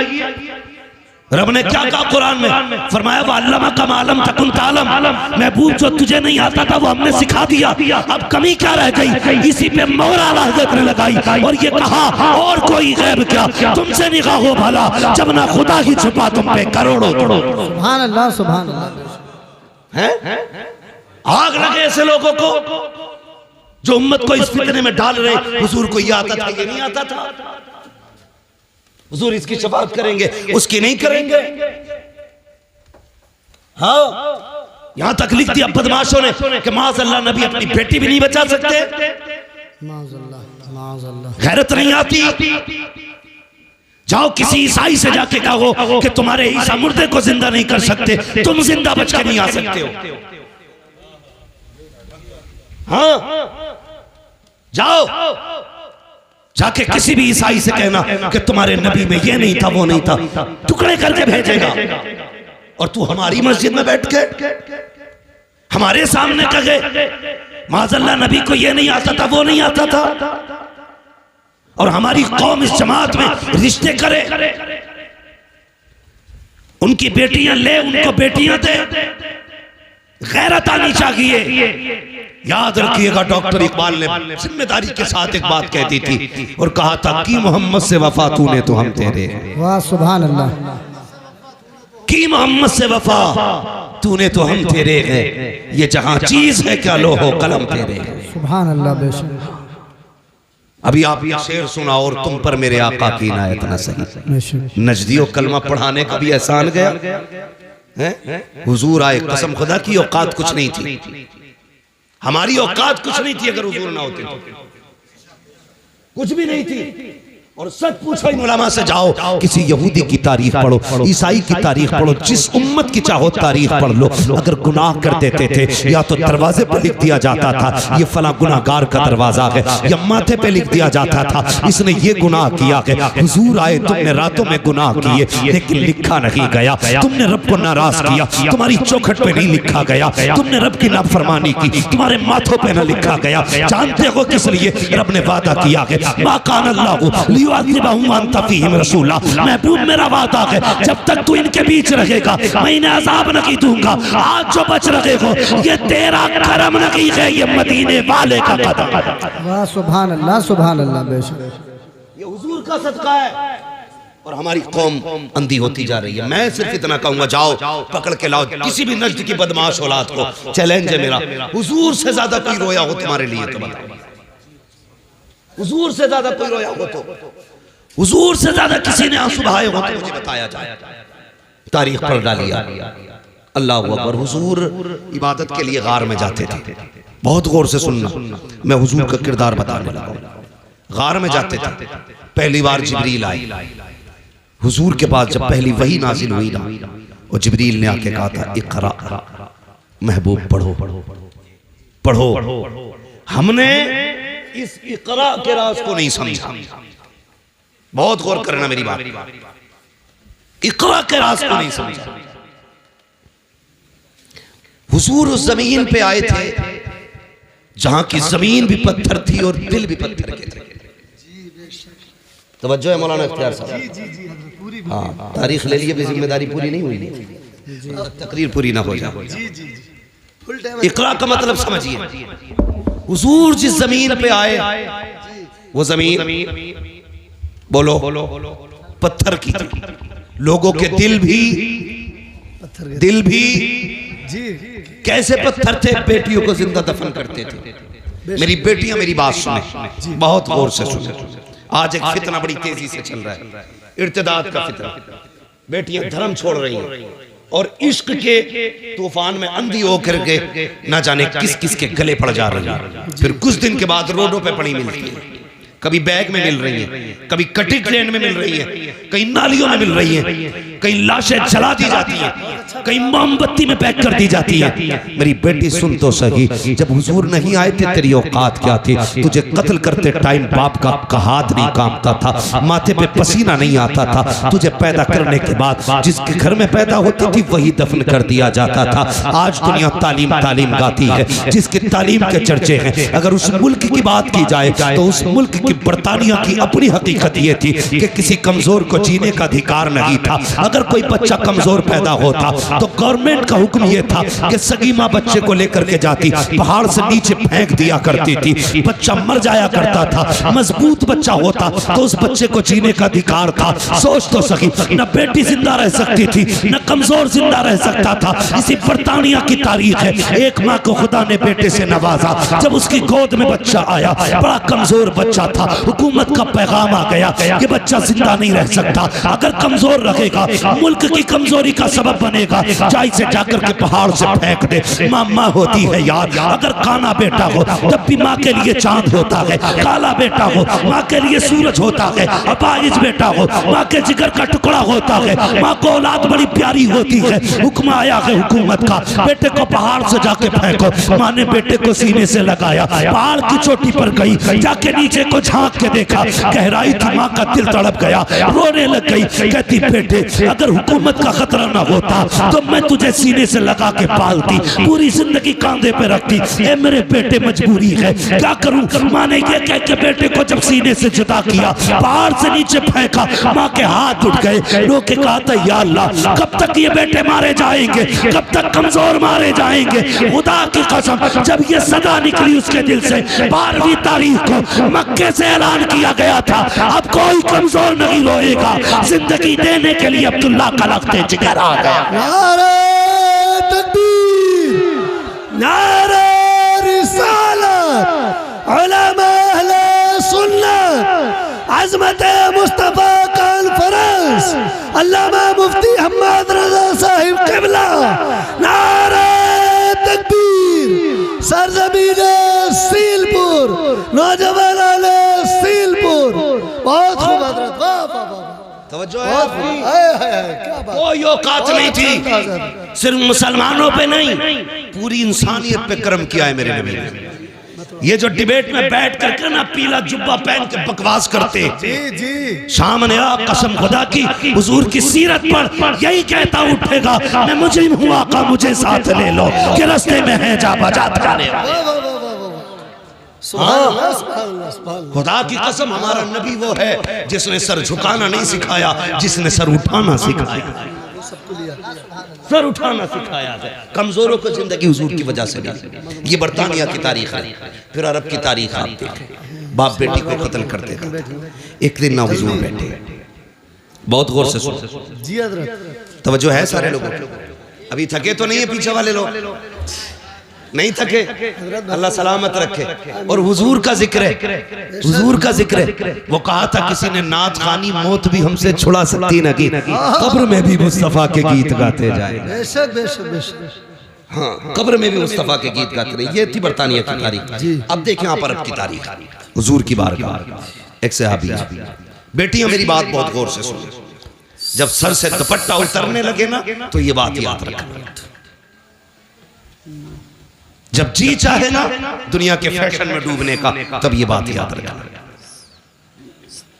रब ने क्या कहा कुरान में, फरमाया वअल्लमा का मालम तकुन तालम, महबूब जो तुझे नहीं आता था वो हमने सिखा दिया। अब कमी क्या रह गई? इसी पे मोहर आला हज़रत ने लगाई और ये कहा और कोई गैब क्या तुमसे निगाह हो भला, जब ना खुदा ही छुपा तुम पे करोड़ों करोड़। सुभान अल्लाह, सुभान अल्लाह। हैं? आग लगे ऐसे लोगों को जो उम्मत को इस फितने में डाल रहे। हुजूर को ये आता था, ये नहीं आता था। हुजूर इसकी शफाअत करेंगे, उसकी नहीं करेंगे। हाँ, यहां तक लिख दिया बदमाशों ने कि माज़अल्लाह नबी अपनी बेटी भी नहीं बचा सकते। माज़अल्लाह, माज़अल्लाह। गैरत नहीं आती। जाओ किसी ईसाई से जाके कहो कि तुम्हारे ईसा मुर्दे को जिंदा नहीं कर सकते, तुम जिंदा बच के नहीं आ सकते हो। हाँ, जाओ जाके किसी भी ईसाई से कहना कि तुम्हारे नबी में ये नहीं था, वो नहीं था, टुकड़े करके भेजेगा। और तू हमारी मस्जिद में बैठ के हमारे सामने कहे माज़अल्लाह नबी को ये नहीं आता था, वो नहीं आता था, और हमारी कौम इस जमात में रिश्ते करे, उनकी बेटियां ले, उनको बेटियां दे। गैरत आनी चाहिए। याद रखिएगा, डॉक्टर इकबाल ने जिम्मेदारी के साथ एक बात कह दी थी और कहा था कि मोहम्मद से वफा तूने तो हम तेरे। वाह सुभान अल्लाह। कि मोहम्मद से वफा तूने तो हम तेरे हैं, ये जहां चीज है क्या लोहो कलम तेरे। सुभान अल्लाह। बेशक अभी आप ये शेर सुना और तुम पर मेरे आका की इनायत न सही। नजदियों कलमा पढ़ाने का भी एहसान गया है। हुजूर आए, कसम खुदा की औकात कुछ नहीं थी, हमारी औकात कुछ नहीं थी। अगर हुजूर ना होते तो कुछ भी नहीं थी। और सच पूछो इन उलमा से, जाओ किसी यहूदी की तारीख पढ़ो, ईसाई की तारीख पढ़ो, जिस उम्मत की चाहो तारीख पढ़ लो। अगर गुनाह कर देते थे या तो दरवाजे पर लिख दिया जाता था ये फला गुनाहगार का दरवाजा है, या माथे पे लिख दिया जाता था इसने ये गुनाह किया है। हुजूर आए, तुमने रातों में गुनाह किए लेकिन लिखा नहीं गया। तुमने रब को नाराज किया, तुम्हारी चौखट पे नहीं लिखा गया। तुमने रब की नाफरमानी की, तुम्हारे माथों पे न लिखा गया। जानते हो किस लिए? रब ने वादा किया है, मा कान अल्लाहु महबूब मेरा वादा है, जब तक तू इनके बीच रहेगा मैं इन्हें अज़ाब नहीं दूंगा। आज जो बच रहे हो ये तेरा करम नहीं है, ये मदीने वाले का कदम। वाह सुभान अल्लाह, सुभान अल्लाह। बेशक ये हुजूर का सदका है। और हमारी कौम अंधी होती जा रही है। मैं सिर्फ इतना कहूंगा, जाओ पकड़ के लाओ किसी भी नज्द की बदमाश औलाद को। चैलेंज है मेरा, हुजूर से ज्यादा कोई रोया हो तुम्हारे लिए तो बताओ। हुजूर से ज्यादा कोई रोया हो तो, हुजूर से ज्यादा किसी ने आंसू बहाए हो तो मुझे बताया जाए। तारीख पढ़ डालिया। अल्लाह अकबर। हुजूर इबादत के लिए गार में जाते थे। बहुत गौर से सुनना, मैं हुजूर का किरदार बताने लगा। गार में जाते थे, पहली बार जिब्रील आई हुजूर के पास। जब पहली वही नाजिल हुई ना, और जिब्रील ने आके कहा था इक़रा, महबूब पढ़ो पढ़ो। हमने इस इक़रा के राज को नहीं समझा। बहुत गौर करना मेरी बात, इक़रा के राज को नहीं समझा। हुजूर उस जमीन पे आए थे जहां की जमीन भी पत्थर थी और दिल भी पत्थर के थे। तवज्जो है मौलाना इख्तियार साहब। हाँ, तारीख ले लिए, जिम्मेदारी पूरी नहीं हुई, तकरीर पूरी ना हो जाए। इक़रा का मतलब समझिए। हुजूर जिस जमीन पे आए वो जमीन बोलो पत्थर की थी। लोगों के दिल भी कैसे पत्थर थे? बेटियों को जिंदा दफन करते थे। मेरी बेटियां मेरी बात सुने, बहुत गौर से सुने। आज एक फितना बड़ी तेजी से चल रहा है, इर्तिदाद का फितना। बेटियां धर्म छोड़ रही हैं और इश्क के तूफान में अंधी होकर के न जाने किस किस के गले पड़ जा रही है। फिर कुछ दिन के बाद रोडों पे पड़ी मिलती है, कभी बैग में मिल रही है, कभी कटी ट्रेन में मिल रही है, कहीं नालियों में मिल रही है। कहीं लाशें जला दी जाती हैं, कहीं मोमबत्ती में पैक कर दी जाती है। मेरी बेटी सुन तो सही, जब हुजूर नहीं आए थे तेरी औकात क्या थी? तुझे कत्ल करते टाइम बाप का हाथ नहीं कांपता था, माथे पे पसीना नहीं आता था। तुझे पैदा करने के बाद जिसके घर में पैदा होती थी वही दफन कर दिया जाता था। आज दुनिया तालीम तालीम गाती है, जिसकी तालीम के चर्चे हैं। अगर उस मुल्क की बात की जाए तो उस मुल्क की बरतानिया की अपनी हकीकत ये थी कि किसी कमजोर को जीने का अधिकार नहीं था। अगर कोई बच्चा कमजोर पैदा होता तो गवर्नमेंट का हुक्म यह था कि सगी माँ बच्चे को लेकर के जाती, पहाड़ से नीचे फेंक दिया करती थी, बच्चा मर जाया करता था। मजबूत बच्चा होता तो उस बच्चे को जीने का अधिकार था। सोच तो सकी, न बेटी जिंदा रह सकती थी न कमजोर जिंदा रह सकता था। इसी बरतानिया की तारीख है, एक माँ को खुदा ने बेटे से नवाजा। जब उसकी गोद में बच्चा आया, बड़ा कमजोर बच्चा था, हुकूमत का पैगाम आ गया कि बच्चा जिंदा नहीं रह सकता। अगर कमजोर रहेगा मुल्क की कमजोरी का सबब बनेगा। जाई से जाकर के पहाड़ से फेंक दे। माँ होती है यार, अगर काना बेटा हो तब भी माँ के लिए चांद होता है, काला बेटा हो माँ के लिए सूरज होता है, अपाहिज बेटा हो माँ के जिगर का टुकड़ा होता है। माँ को औलाद बड़ी प्यारी होती है। हुक्म आया है हुकूमत का, बेटे को पहाड़ से जाके फेंको। माँ ने बेटे को सीने से लगाया, पहाड़ की चोटी पर गई, जाके नीचे को झांक के देखा, गहराई थी। माँ का दिल तड़प गया, रोने लग गई। कहती बेटे अगर हुकूमत का खतरा ना होता तो मैं तुझे सीने से लगा के पालती, पूरी जिंदगी कांधे पे रखती। ए मेरे बेटे मजबूरी है, क्या करूं? माँ ने ये कह के बेटे को जब सीने से जुदा किया, पहाड़ से नीचे फेंका, माँ के हाथ उठ गए। रो के कहा था या अल्लाह कब तक ये बेटे मारे जाएंगे, कब तक कमजोर मारे जाएंगे? खुदा की कसम जब ये सदा निकली उसके दिल से, 12वीं तारीख को मक्के से ऐलान किया गया था अब कोई कमजोर नहीं रोएगा। जिंदगी देने के लिए अब्दुल्ला का लख्ते जिगर आ गया। नारे तकबीर, नारे रिसालत, उलमा अहले सुन्नत, अज़मत मुस्तफा कॉन्फ्रेंस, अल्लामा मुफ्ती हम्मद रज़ा साहिब क़िबला। नारे तकबीर, सरज़मीन सीलपुर, नौजवान आले सीलपुर। बहुत खूब हज़रत, वाह वाह वाह। तवज्जो है, कोई औकात नहीं थी, सिर्फ मुसलमानों पे नहीं पूरी इंसानियत पे कर्म किया है मेरे नबी ने। ये जो डिबेट में बैठ करके ना पीला जुब्बा पहन के बकवास करते, सामने आ कसम खुदा की हुजूर की सीरत पर यही कहता उठेगा मैं मुजरिम हूँ आका मुझे साथ ले लो, कि रास्ते में है जा बजा थाने। खुदा की कसम हमारा नबी वो है जिसने सर झुकाना नहीं सिखाया, जिसने सर उठाना सिखाया। सर उठाना सिखाया है। कमजोरों को जिंदगी हुजूर की वजह से मिली। ये बरतानिया की तारीख है, फिर अरब की तारीख आप देखें। बाप बेटी को कत्ल कर देगा। एक दिन ना हुजूर बैठे, बहुत गौर से सुनो, तवज्जो है सारे लोगों। अभी थके तो नहीं है पीछे वाले लोग, नहीं थके, अल्लाह सलामत रखे। और हुजूर का जिक्र है, हुजूर का जिक्र है। वो कहा था किसी ने नात खानी मौत भी हमसे छुड़ा सकती न की, कब्र में भी मुस्तफा के गीत गाते जाए। बेशक बेशक बेशक, हाँ कब्र में भी मुस्तफा के गीत गाते रहे। ये थी बरतानिया की तारीख। अब देखें आप अरब की तारीख, हुजूर की बारगाह। एक सहाबी, बेटियां मेरी बात बहुत गौर से सुनो, जब सर से दुपट्टा उतरने लगे ना तो ये बात याद रखना, जब जी चाहे ना दुनिया के फैशन में डूबने का तब ये बात याद रखना।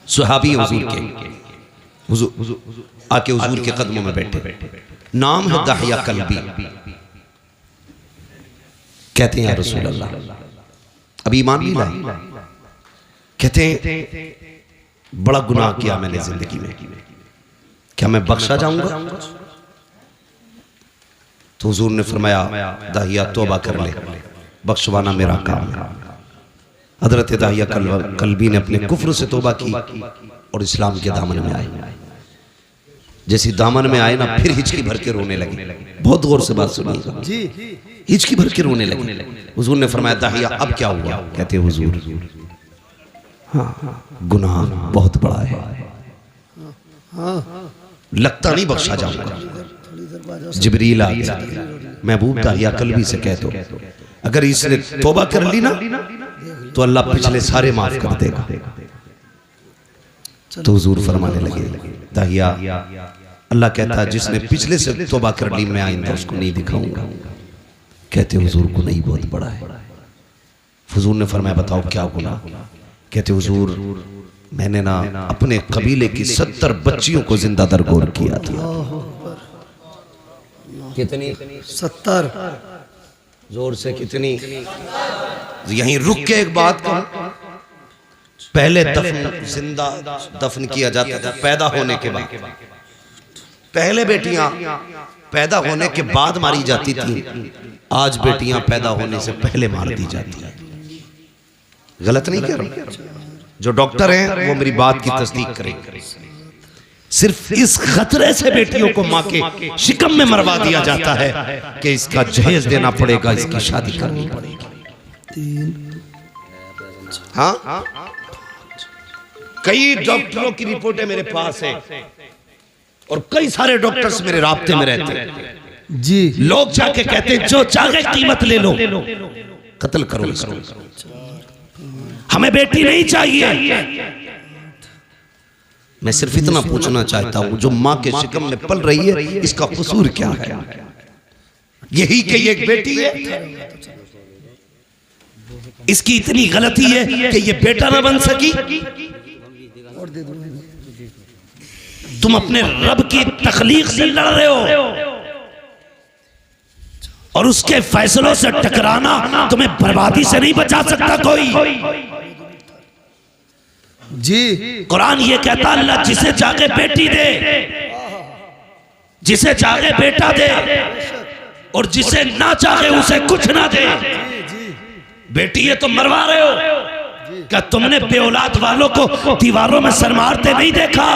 सुहाबी हुजूर के, हुजूर आके हुजूर के कदमों में बैठे, नाम है दहिया कल्बी। कहते हैं या रसूल अल्लाह, अभी ईमान नहीं लाए। कहते हैं बड़ा गुनाह किया मैंने जिंदगी में, क्या मैं बख्शा जाऊंगा? तो हुजूर ने फरमाया दाहिया तौबा कर ले, बख्शवाना मेरा काम है। हजरत दाहिया कल्बी ने अपने कुफ्र से तौबा की और इस्लाम के दामन में आए। जैसी दामन में आए ना फिर हिचकी भर के रोने लगे। बहुत गौर से बात सुनिएगा, हिचकी भर के रोने लगे। हुजूर ने फरमाया दाहिया अब क्या हुआ? कहते हुजूर हाँ गुनाह बहुत बड़ा है, लगता नहीं बख्शा जाऊंगा। जिब्रील आ गया, महबूब दाहिया कल्बी से कह दो अगर इसने तौबा कर ली ना तो अल्लाह पिछले सारे माफ कर देगा। तो हुजूर फरमाने लगे दाहिया अल्लाह कहता है जिसने पिछले से तौबा कर ली मैं आइंदा उसको नहीं दिखाऊंगा। कहते हुजूर गुनाह ही बहुत बड़ा है। हुजूर ने फरमाया बताओ क्या गुनाह? कहते हुजूर मैंने ना अपने कबीले की 70 बच्चियों को जिंदा दरगोर किया था। कितनी? 70। जोर से कितनी? यहीं रुक के एक बात कहूं, पहले दफन जिंदा दफन किया जाता था पैदा होने के बाद। पहले बेटियां पैदा होने के बाद मारी जाती थी, आज बेटियां पैदा होने से पहले मार दी जाती हैं। गलत नहीं कह रहा, जो डॉक्टर हैं वो मेरी बात की तस्दीक करेंगे। सिर्फ इस खतरे से बेटियों को मां के शिकम में मरवा दिया जाता है कि इसका जहेज देना पड़ेगा, इसकी शादी करनी पड़ेगी। हाँ, कई डॉक्टरों की रिपोर्टें मेरे पास है और कई सारे डॉक्टर्स मेरे राब्ते में रहते हैं जी। लोग जाके कहते हैं जो चाहे कीमत ले लो, कत्ल करो इसको, हमें बेटी नहीं चाहिए। मैं सिर्फ इतना पूछना चाहता हूं, जो मां के शिकम में पल रही है इसका कसूर क्या है? यही कि ये एक बेटी है, इसकी इतनी गलती है कि ये बेटा ना बन सकी। तुम अपने रब की तखलीक से लड़ रहे हो और उसके फैसलों से टकराना तुम्हें बर्बादी से नहीं बचा सकता कोई जी। कुरान ये कहता है अल्लाह जिसे चाहे बेटी दे, जिसे चाहे बेटा दे और जिसे ना चाहे उसे कुछ ना दे। बेटी ये तो मरवा रहे हो, क्या तुमने बेऔलाद वालों को दीवारों में सर मारते नहीं देखा?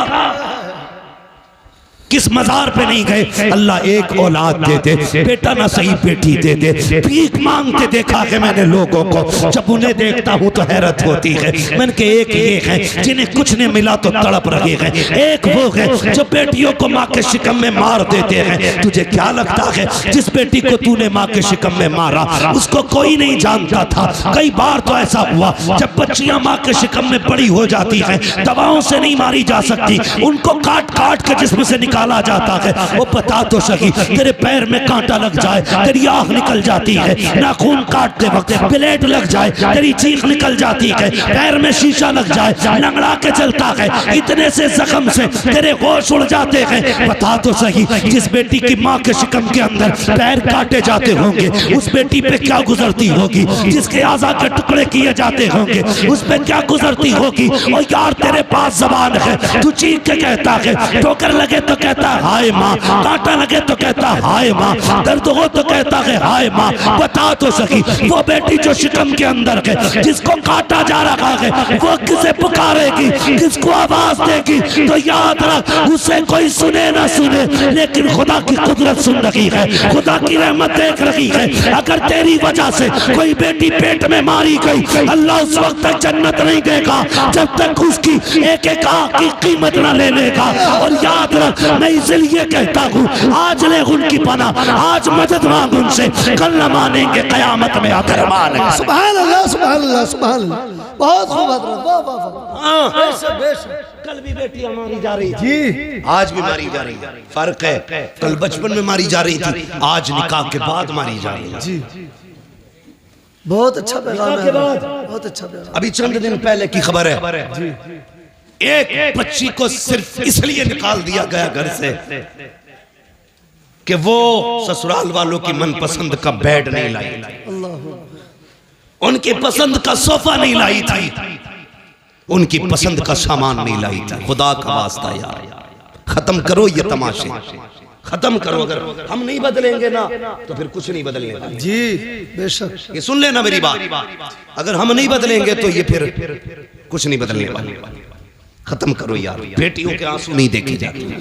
किस मजार पे नहीं गए? अल्लाह एक औलाद दे दे, बेटा ना सही बेटी दे दे। भीख मांगते देखा है मैंने लोगों को, जब उन्हें देखता हूँ तो हैरत होती है। मैंने के एक ये है जिन्हें कुछ नहीं मिला तो तड़प रहे हैं, एक वो है जो बेटियों को माँ के शिकम में मार देते हैं। तुझे क्या लगता है जिस बेटी को तूने माँ के शिकम में मारा उसको कोई नहीं जानता था? कई बार तो ऐसा हुआ जब बच्चियां माँ के शिकम में बड़ी हो जाती हैं, दवाओं से नहीं मारी जा सकती, उनको काट काट के जिस्म से निकाला जाता है। वो बता तो सही, तेरे पैर में कांटा लग जाए, तेरी आंख निकल जाती है, नाखून काटते वक्त ब्लेड लग जाए, तेरी चीख निकल जाती है, पैर में शीशा लग जाए, लंगड़ा के चलता है, इतने से जख्म से तेरे होश उड़ जाते हैं। बता तो सही, जिस बेटी की माँ के शिकम के अंदर पैर काटे जाते होंगे उस बेटी पे क्या गुजरती होगी? जिसके आज़ा के टुकड़े किए जाते होंगे उस पे क्या गुजरती होगी? और यार तेरे पास जबान है, तू चीख के कहता है, ठोकर लगे तो कहता है हाय माँ, कांटा लगे तो कहता है हाय माँ, दर्द हो तो कहता है हाय माँ। बता तो सकी, वो बेटी जो शिकम के अंदर है जिसको काटा जा रहा है वो किसे पुकारेगी, किसको आवाज देगी? तो याद रख, उसे कोई सुने ना सुने लेकिन खुदा की कुदरत सुन रही है, खुदा की रहमत देख रही है। अगर तेरी वजह से कोई बेटी पेट में मारी गई, अल्लाह उस वक्त तक जन्नत नहीं देगा जब तक उसकी एक एक आँख की कीमत न ले लेगा। और याद रख, मैं इसलिए कहता हूँ आज ले उनकी पनाह, आज मदद मांग उनसे, कल न मानेंगे कयामत में आकर मानेंगे। सुभान अल्लाह, सुभान अल्लाह, सुभान अल्लाह। बहुत खूब हजरत, वाह वाह वाह। बेशक बेशक, कल भी बेटियां मारी जा रही थी, आज भी मारी जा रही है। फर्क है, कल बचपन में मारी जा रही थी, आज निकाह के बाद मारी जा रही है जी। बहुत अच्छा पैगाम है, बहुत अच्छा पैगाम। अभी चंद दिन पहले की खबर है जी, एक बच्ची को सिर्फ इसलिए निकाल दिया गया घर से कि वो ससुराल वालों की मनपसंद का बेड नहीं लाई थी, उनकी पसंद का सोफा नहीं लाई थी, उनकी पसंद का सामान नहीं लाई थी। खुदा का वास्ता यार, खत्म करो ये तमाशे, खत्म करो। अगर हम नहीं बदलेंगे ना तो फिर कुछ नहीं बदलेगा जी। बेशक, ये सुन लेना मेरी बात, अगर हम नहीं बदलेंगे तो ये फिर कुछ नहीं बदलने वाला। खत्म करो यार, बेटियों के आंसू नहीं देखे जाते,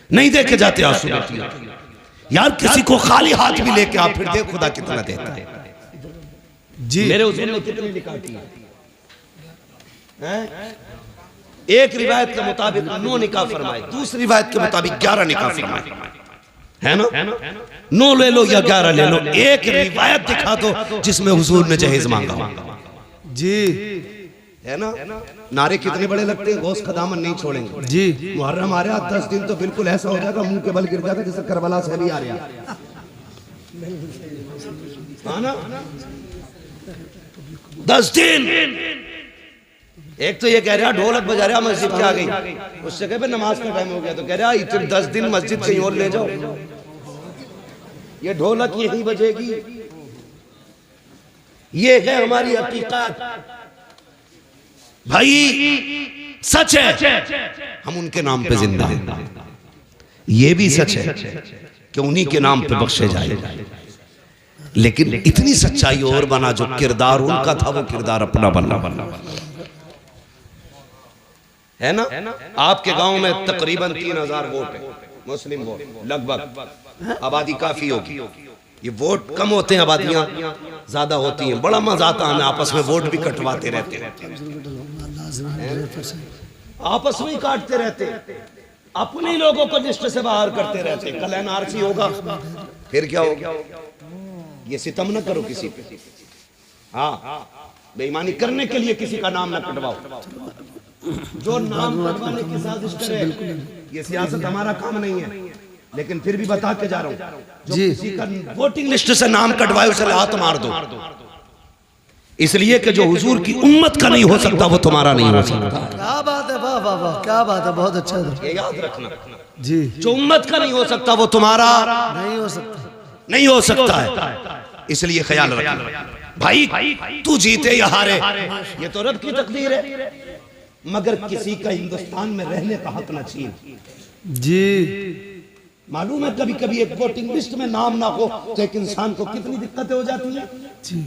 नहीं देखे जाते आंसू बेटियों के। यार किसी को खाली हाथ भी लेके आप फिर देख खुदा कितना देता है जी। मेरे हुजूर ने कितनी निकाह की है? एक रिवायत के मुताबिक 9 निकाह फरमाए, दूसरी रिवायत के मुताबिक 11 निकाह फरमाए, है ना? 9 ले लो या 11 ले लो, एक रिवायत दिखा दो जिसमें हुजूर ने जहेज मांगा जी। है ना? नारे कितने बड़े लगते हैं, गौस का दामन नहीं छोड़ेंगे जी। मुहर्रम आ रहा 10 दिन तो बिल्कुल ऐसा हो जाएगा मुंह के बल गिर जाएगा जैसे करबला से अभी आ रहा है ना? 10 दिन। एक तो ये कह रहा ढोलक बजा रहा मस्जिद के आ गई, उससे कहे नमाज का टाइम हो गया, तो कह रहा इतने 10 दिन मस्जिद कहीं और ले जाओ, ये ढोलक यही बजेगी। ये है हमारी हकीकत भाई, सच है हम उनके नाम पे जिंदा हैं। ये भी सच है कि उन्हीं के नाम पे बख्शे जाए, लेकिन इतनी सच्चाई और बना जो किरदार उनका था वो किरदार अपना बनना है ना? आपके गांव में तकरीबन 3000 वोट है, मुस्लिम वोट लगभग, आबादी काफी होगी। ये वोट कम होते हैं, आबादियां ज्यादा होती हैं। बड़ा मजा आता है, हमें आपस में वोट भी कटवाते रहते हैं, आपस में ही काटते रहते हैं, अपने लोगों को लिस्ट से बाहर करते रहते हैं। कल एनआरसी होगा, फिर क्या होगा? ये सितम न करो किसी पे, हाँ बेईमानी करने के लिए किसी का नाम न कटवाओ। जो नाम कटवाने की साजिश करे, ये सियासत हमारा काम नहीं है, लेकिन फिर भी बता के जा रहा हूँ, जो किसी का वोटिंग लिस्ट से नाम कटवाए उसे लात मार दो, इसलिए कि जो हुजूर की उम्मत का नहीं हो सकता वो तुम्हारा नहीं हो सकता। क्या बात है, वाह वाह वाह, क्या बात है, बहुत अच्छा है। ये याद रखना जी, जो उम्मत का नहीं हो सकता वो तुम्हारा नहीं हो सकता, नहीं हो सकता है, इसलिए ख्याल रखना भाई। तू जीते या हारे ये तो रब की तकदीर है, मगर किसी का हिंदुस्तान में रहने का हक न छीन। जी मालूम है कभी कभी एक वोटिंग लिस्ट में नाम ना हो तो एक इंसान को कितनी दिक्कतें हो जाती हैं। जी,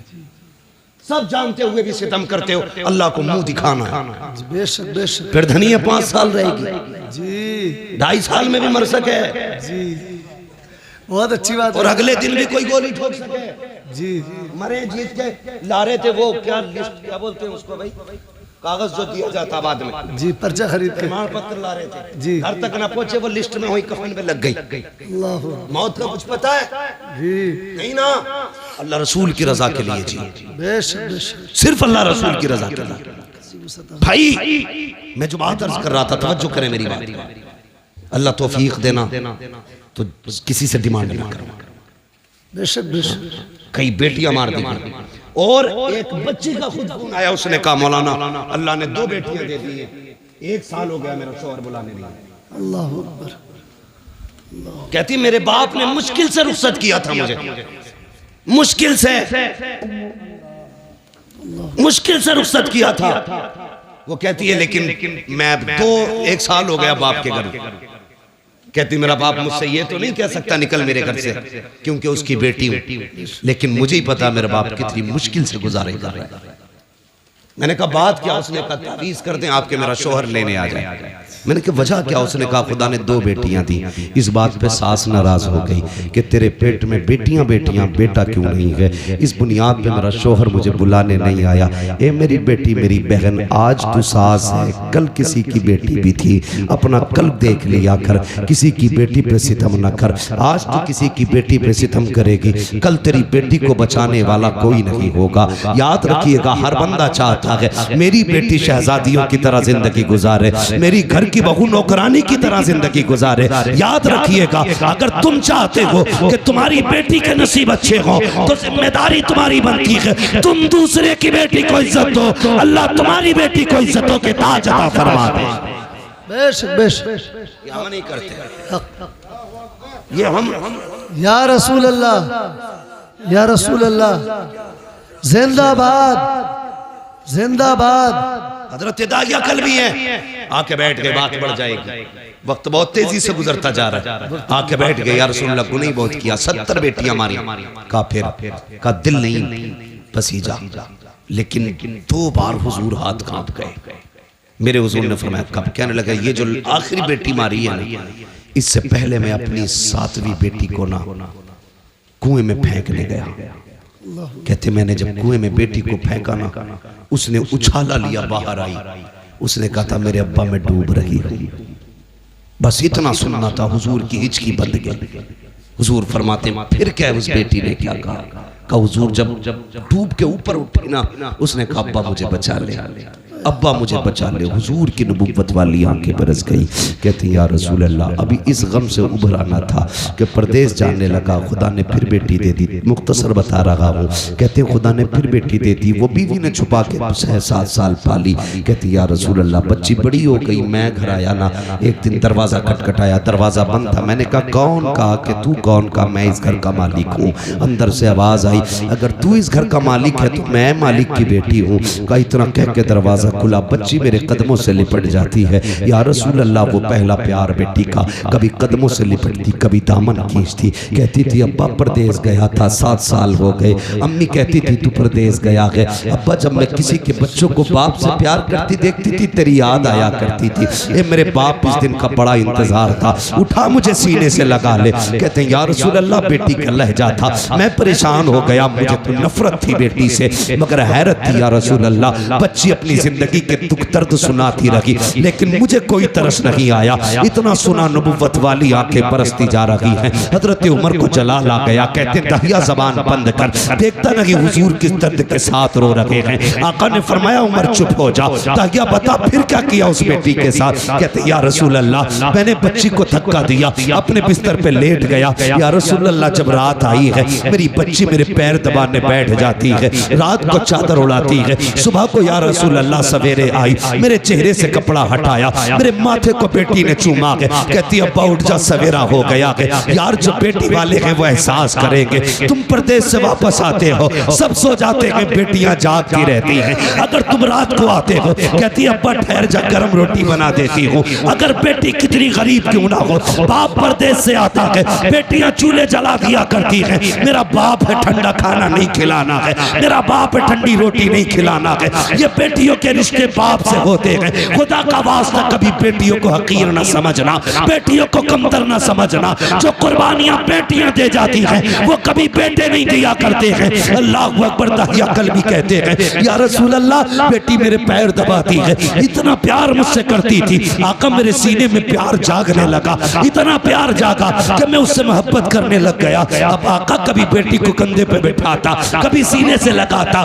सब जानते हुए भी सितम करते हो, अल्लाह को मुंह दिखाना है। बेशक बेशक। फिर धनिया 5 साल रहेगी, जी 2.5 साल में भी मर सके जी, बहुत अच्छी बात और है। अगले दिन भी कोई गोली ठोक सके। जी मरे जीत के ला रहे थे वो क्या लिस्ट, क्या बोलते हैं उसको भाई, कागज जो दिया जाता बाद में, जी, पर्चा खरीद के प्रमाण पत्र ला रहे थे जी, घर तक ना पहुंचे, वो लिस्ट में हुई कफन में लग गई। अल्लाह मौत का कुछ पता है जी, नहीं ना, अल्लाह रसूल की रजा के लिए जी, बेशक बेशक। सिर्फ अल्लाह रसूल की रजा के लिए। भाई मैं जो बात अर्ज कर रहा था, तवज्जो करें मेरी बात, अल्लाह तौफीक देना तो किसी से डिमांड ना करो। बेशक बेशक। कई बेटियां मार दी और एक बच्ची का खुद खून आया, उसने कहा मौलाना अल्लाह ने 2 बेटियां दे दी है, 1 साल हो गया मेरा शौहर बुलाने नहीं आया। अल्लाह अकबर। कहती मेरे बाप ने मुश्किल से रुखसत किया था मुझे, मुश्किल से रुखसत किया था। वो कहती है लेकिन मैं 1 साल हो गया बाप के घर। कहती मेरा बाप मुझसे ये तो नहीं कह सकता निकल मेरे घर से, क्योंकि उसकी बेटी हूं, लेकिन मुझे ही पता मेरा बाप कितनी मुश्किल से गुजारे कर रहा है। मैंने कहा बात क्या? उसने कहा तावीज़ कर दें आपके मेरा शौहर लेने आ जाए। मैंने कहा वजह क्या? उसने कहा खुदा ने 2 बेटियां दी। इस बात पे सास नाराज हो गई कि तेरे पेट में बेटियां बेटियां, बेटा क्यों नहीं है? इस बुनियाद पे मेरा शौहर मुझे बुलाने नहीं आया। ए मेरी बेटी, मेरी बहन, आज तू सास है, कल किसी की बेटी भी थी, अपना कल्ब देख लिया कर, किसी की बेटी पे सितम न कर। आज तू किसी की बेटी पे सितम करेगी, कल तेरी बेटी को बचाने वाला कोई नहीं होगा। याद रखिएगा हर बंदा चाहता है मेरी बेटी शहजादियों की तरह जिंदगी गुजारे, मेरी घर की बहू नौकरानी की तरह जिंदगी गुजारे। याद रखिएगा अगर तुम चाहते हो कि तुम्हारी बेटी के नसीब अच्छे हो तो जिम्मेदारी तुम्हारी बनती है तुम दूसरे की बेटी को इज्जत दो, अल्लाह तुम्हारी बेटी को इज्जतों के ताज अता फरमा दे। बेशक बेशक। ये हम नहीं करते, ये हम या रसूल अल्लाह, या रसूल अल्लाह, जिंदाबाद जिंदाबाद। हजरत दाहिया कल भी है, आके बैठ गए, बात बढ़ जाएगी। वक्त बहुत तेजी से गुजरता जा रहा है, आके बैठ गए, या रसूल अल्लाह गुनाह बहुत किया, 70 बेटियां मारी। काफिर का दिल नहीं पसीजा, लेकिन 2 बार हुजूर हाथ कांप गए। मेरे हुजूर ने फरमाया कब? कहने लगा ये जो आखिरी बेटी मारी है ना, इससे पहले मैं अपनी 7वीं बेटी को ना कुएं में फेंकने गया। कहते मैंने जब कुएं में बेटी को फेंका ना, उसने उछाला लिया, बाहर आई, उसने कहा था मेरे अब्बा मैं डूब रही हूं। बस इतना सुनना था, हुजूर की हिचकी बंद गई। हुजूर फरमाते फिर क्या है? उस बेटी ने क्या कहा? हुजूर जब डूब के ऊपर उठी ना, उसने कहा अब्बा मुझे बचा ले। अब्बा मुझे बचा ले। हुजूर की नबुव्वत वाली आंखें बरस गई। कहते या रसूल अल्लाह, अभी इस गम से उभर आना था कि परदेश जाने लगा, खुदा ने फिर बेटी दे दी। मुख्तसर बता रहा हूँ। कहते खुदा ने फिर बेटी दे दी, वो बीवी ने छुपा के 6-7 साल पाली। कहते या रसूल अल्लाह, बच्ची बड़ी हो गई, मैं घर आया ना, एक दिन दरवाज़ा खटखटाया, दरवाज़ा बंद था। मैंने कहा कौन? कहा कि तू कौन? का मैं इस घर का मालिक हूँ। अंदर से आवाज़ आई, अगर तू इस घर का मालिक है तो मैं मालिक की बेटी हूँ। का इतना कह के दरवाज़ा खुला, बच्ची मेरे कदमों से लिपट जाती है। या रसूल अल्लाह, वो पहला प्यार बेटी का, कभी कदमों से लिपटती, कभी दामन खींचती। कहती थी अब्बा परदेश गया था, 7 साल हो गए। अम्मी कहती थी तू परदेश गया है। अब्बा जब मैं किसी के बच्चों को बाप से प्यार करती देखती थी तेरी याद आया करती थी। ए मेरे बाप, इस दिन का बड़ा इंतजार था, उठा मुझे सीने से लगा ले। कहते हैं या रसूल अल्लाह, बेटी का लहजा था, मैं परेशान हो गया, मुझे तो नफरत थी बेटी से, मगर हैरत थी या रसूल अल्लाह, बच्ची अपनी जिंदगी के दुख दर्द सुनाती रही, लेकिन मुझे कोई तरस नहीं आया। इतना सुना नबुव्वत वाली आंखें बरसती जा रही हैं। हजरत उमर को जलाल आ गया। कहते दहिया जबान बंद कर, देखता नहीं हुजूर किस दर्द के साथ रो रहे हैं। आका ने फरमाया उमर चुप हो जा। दहिया बता फिर क्या किया उस बेटी के साथ? कहते या रसूल अल्लाह, मैंने बच्ची को धक्का दिया, अपने बिस्तर पे लेट गया। या रसूल अल्लाह, जब रात आई है मेरी बच्ची मेरे पैर दबाने बैठ जाती है, रात को चादर उड़ाती है। सुबह को या रसूल अल्लाह सवेरे आई, मेरे चेहरे से कपड़ा हटाया, मेरे माथे को बेटी ने चूमा है। कहती अब्बा उठ जा, सवेरा हो गया है। यार जो बेटी वाले हैं वो एहसास करेंगे, तुम परदेश से वापस आते हो, सब सो जाते हैं, बेटियां जागती रहती हैं। अगर तुम रात को आते हो, कहती अब्बा ठहर जा, गर्म रोटी बना देती हूँ। अगर बेटी कितनी गरीब क्यों ना हो, बाप परदेश से आता है, बेटियां चूल्हे जला दिया करती हैं। मेरा बाप है, ठंडा खाना नहीं खिलाना है, मेरा बाप है, ठंडी रोटी नहीं खिलाना है। ये बेटियों के रिश्ते बाप से होते हैं। खुदा का वास्ता कभी बेटियों को हकीर न समझना, बेटियों को कमतर न समझना। जो कुर्बानियां बेटियां दे जाती हैं वो कभी बेटे नहीं दिया करते हैं। अल्लाह अकबर। दहिया कल्बी कहते हैं या रसूल अल्लाह, बेटी मेरे पैर दबाती है, इतना प्यार मुझसे करती थी, आका मेरे सीने में प्यार जागने लगा, इतना प्यार जागा कि मैं उससे मोहब्बत करने लग गया। अब आका कभी बेटी को कंधे पे बैठाता, कभी सीने से लगाता।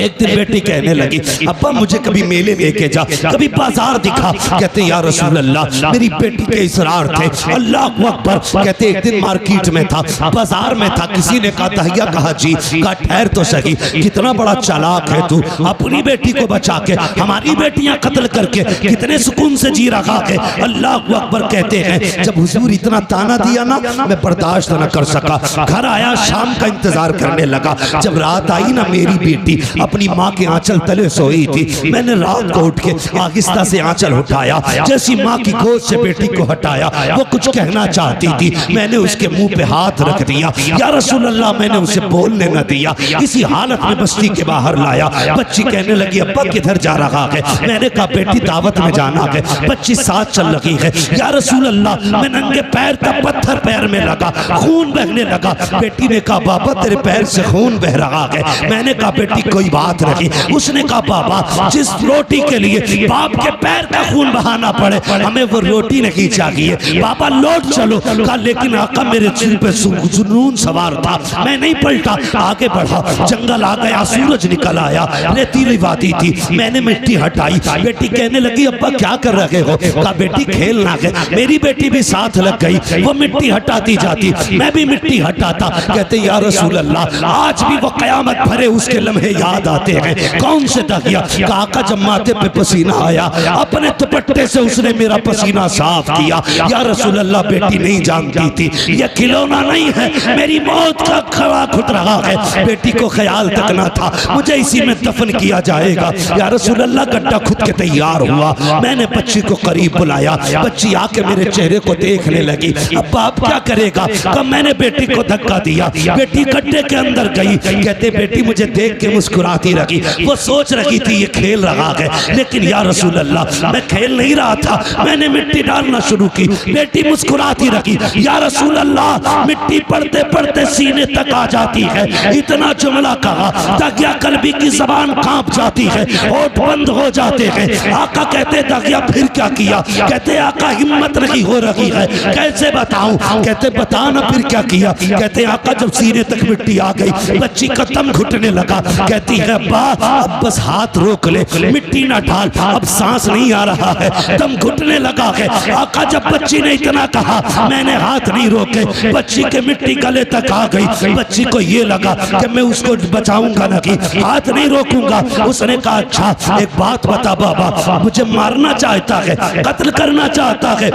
एक दिन बेटी कहने लगी अब्बा मुझे कभी मेले लेके जा, कभी बाजार दिखा। कहते या रसूल अल्लाह, मेरी बेटी के इसरार थे। अल्लाह अकबर। कहते एक दिन मार्केट में था, बाजार में था, किसी ने कहा दहिया, कहा जी, कहा ठहर तो सही, कितना बड़ा चालाक है तू, अपनी बेटी को बचा के हमारी बेटियां कत्ल करके कितने सुकून से जी रहा है। अल्लाह अकबर। कहते हैं जब हुजूर इतना ताना दिया ना, मैं बर्दाश्त न कर सका, घर आया, शाम का इंतजार करने लगा। जब रात आई ना, मेरी बेटी अपनी माँ के आंचल तले सोई थी। मैंने रात को उठ के आहिस्ता से आंचल उठाया, जैसी माँ की गोद से बेटी को हटाया, वो कुछ कहना चाहती थी, मैंने उसके मुंह पे हाथ रख दिया। या रसूल अल्लाह, मैंने उसे बोलने न दिया, इसी हालत में बस्ती के बाहर लाया। बच्ची कहने लगी अब्बा किधर जा रहा है? मैंने कहा बेटी दावत में जाना है। बच्ची साथ चल रही है। या रसूल अल्लाह, मैं नंगे पैर था, पत्थर पैर में लगा, खून बहने लगा। बेटी ने कहा बाबा तेरे पैर से खून बह रहा है। मैंने कहा बेटी कोई बात नहीं। उसने कहा बाबा जिस रोटी के लिए बाप के पैर का खून बहाना पड़े, हमें वो रोटी नहीं चाहिए, बाबा लौट चलो। कहा लेकिन आका मेरे सिर पे जुनून सवार था, मैं नहीं पलटा, आगे बढ़ा। जंगल आ गया, सूरज निकल आया, रेतीली वादी थी, मैंने मिट्टी हटाई। बेटी कहने लगी अब्बा क्या कर रहे हो? कहा बेटी खेलना है। मेरी बेटी भी साथ लग गई, वो मिट्टी हटाती जाती, मैं भी मिट्टी हटाता। कहते या रसूल अल्लाह, आज भी वो कयामत भरे उसके लम्हे याद आते हैं। कौन से दहिया? काका जब माथे पे पसीना आया, अपने दुपट्टे से उसने मेरा पसीना साफ किया। या रसूल अल्लाह, बेटी नहीं जानती थी ये खिलौना नहीं है, मेरी मौत का खड़ा घुट रहा है। बेटी को ख्याल तक ना था मुझे इसी में दफन किया जाएगा। या रसूल अल्लाह, गड्ढा खुद के तैयार हुआ, मैंने बच्ची को करीब बुलाया। बच्ची आके मेरे चेहरे को देखने लगी। अब्बा आप क्या करेगा? कब मैंने बेटी को धक्का दिया, बेटी गड्ढे के अंदर गई। कहते बेटी मुझे देख के मुस्कुराती रही, वो सोच रही थी ये खेल रहा है, लेकिन या रसूल अल्लाह मैं खेल नहीं रहा था, मैंने मिट्टी डालना शुरू की। बेटी मुस्कुराती रही। या रसूल अल्लाह, मिट्टी पड़ते पड़ते सीने तक आ जाती है। इतना जुमला कहा, दगिया कल्बी की जबान कांप जाती है, होठ बंद हो जाते हैं। आका कहते दगिया फिर क्या किया? कहते आका हिम्मत नहीं हो रही है, कैसे बताऊं? कहते बता ना फिर क्या किया? कहते आका जब सीने तक मिट्टी आ गई, बच्ची का दम घुटने लगा। कहती है अब्बा अब बस हाथ रोक ले, मिट्टी ना डाल, अब सांस नहीं आ रहा है, दम घुटने लगा है। आका जब बच्ची ने इतना कहा मैंने हाथ नहीं रोके, बच्ची के मिट्टी गले तक आ गई। बच्ची को ये लगा कि मैं उसको बचाऊंगा ना कि हाथ नहीं रोकूंगा। उसने कहा अच्छा एक बात बता बाबा, मुझे मारना चाहता है, कत्ल करना चाहता है।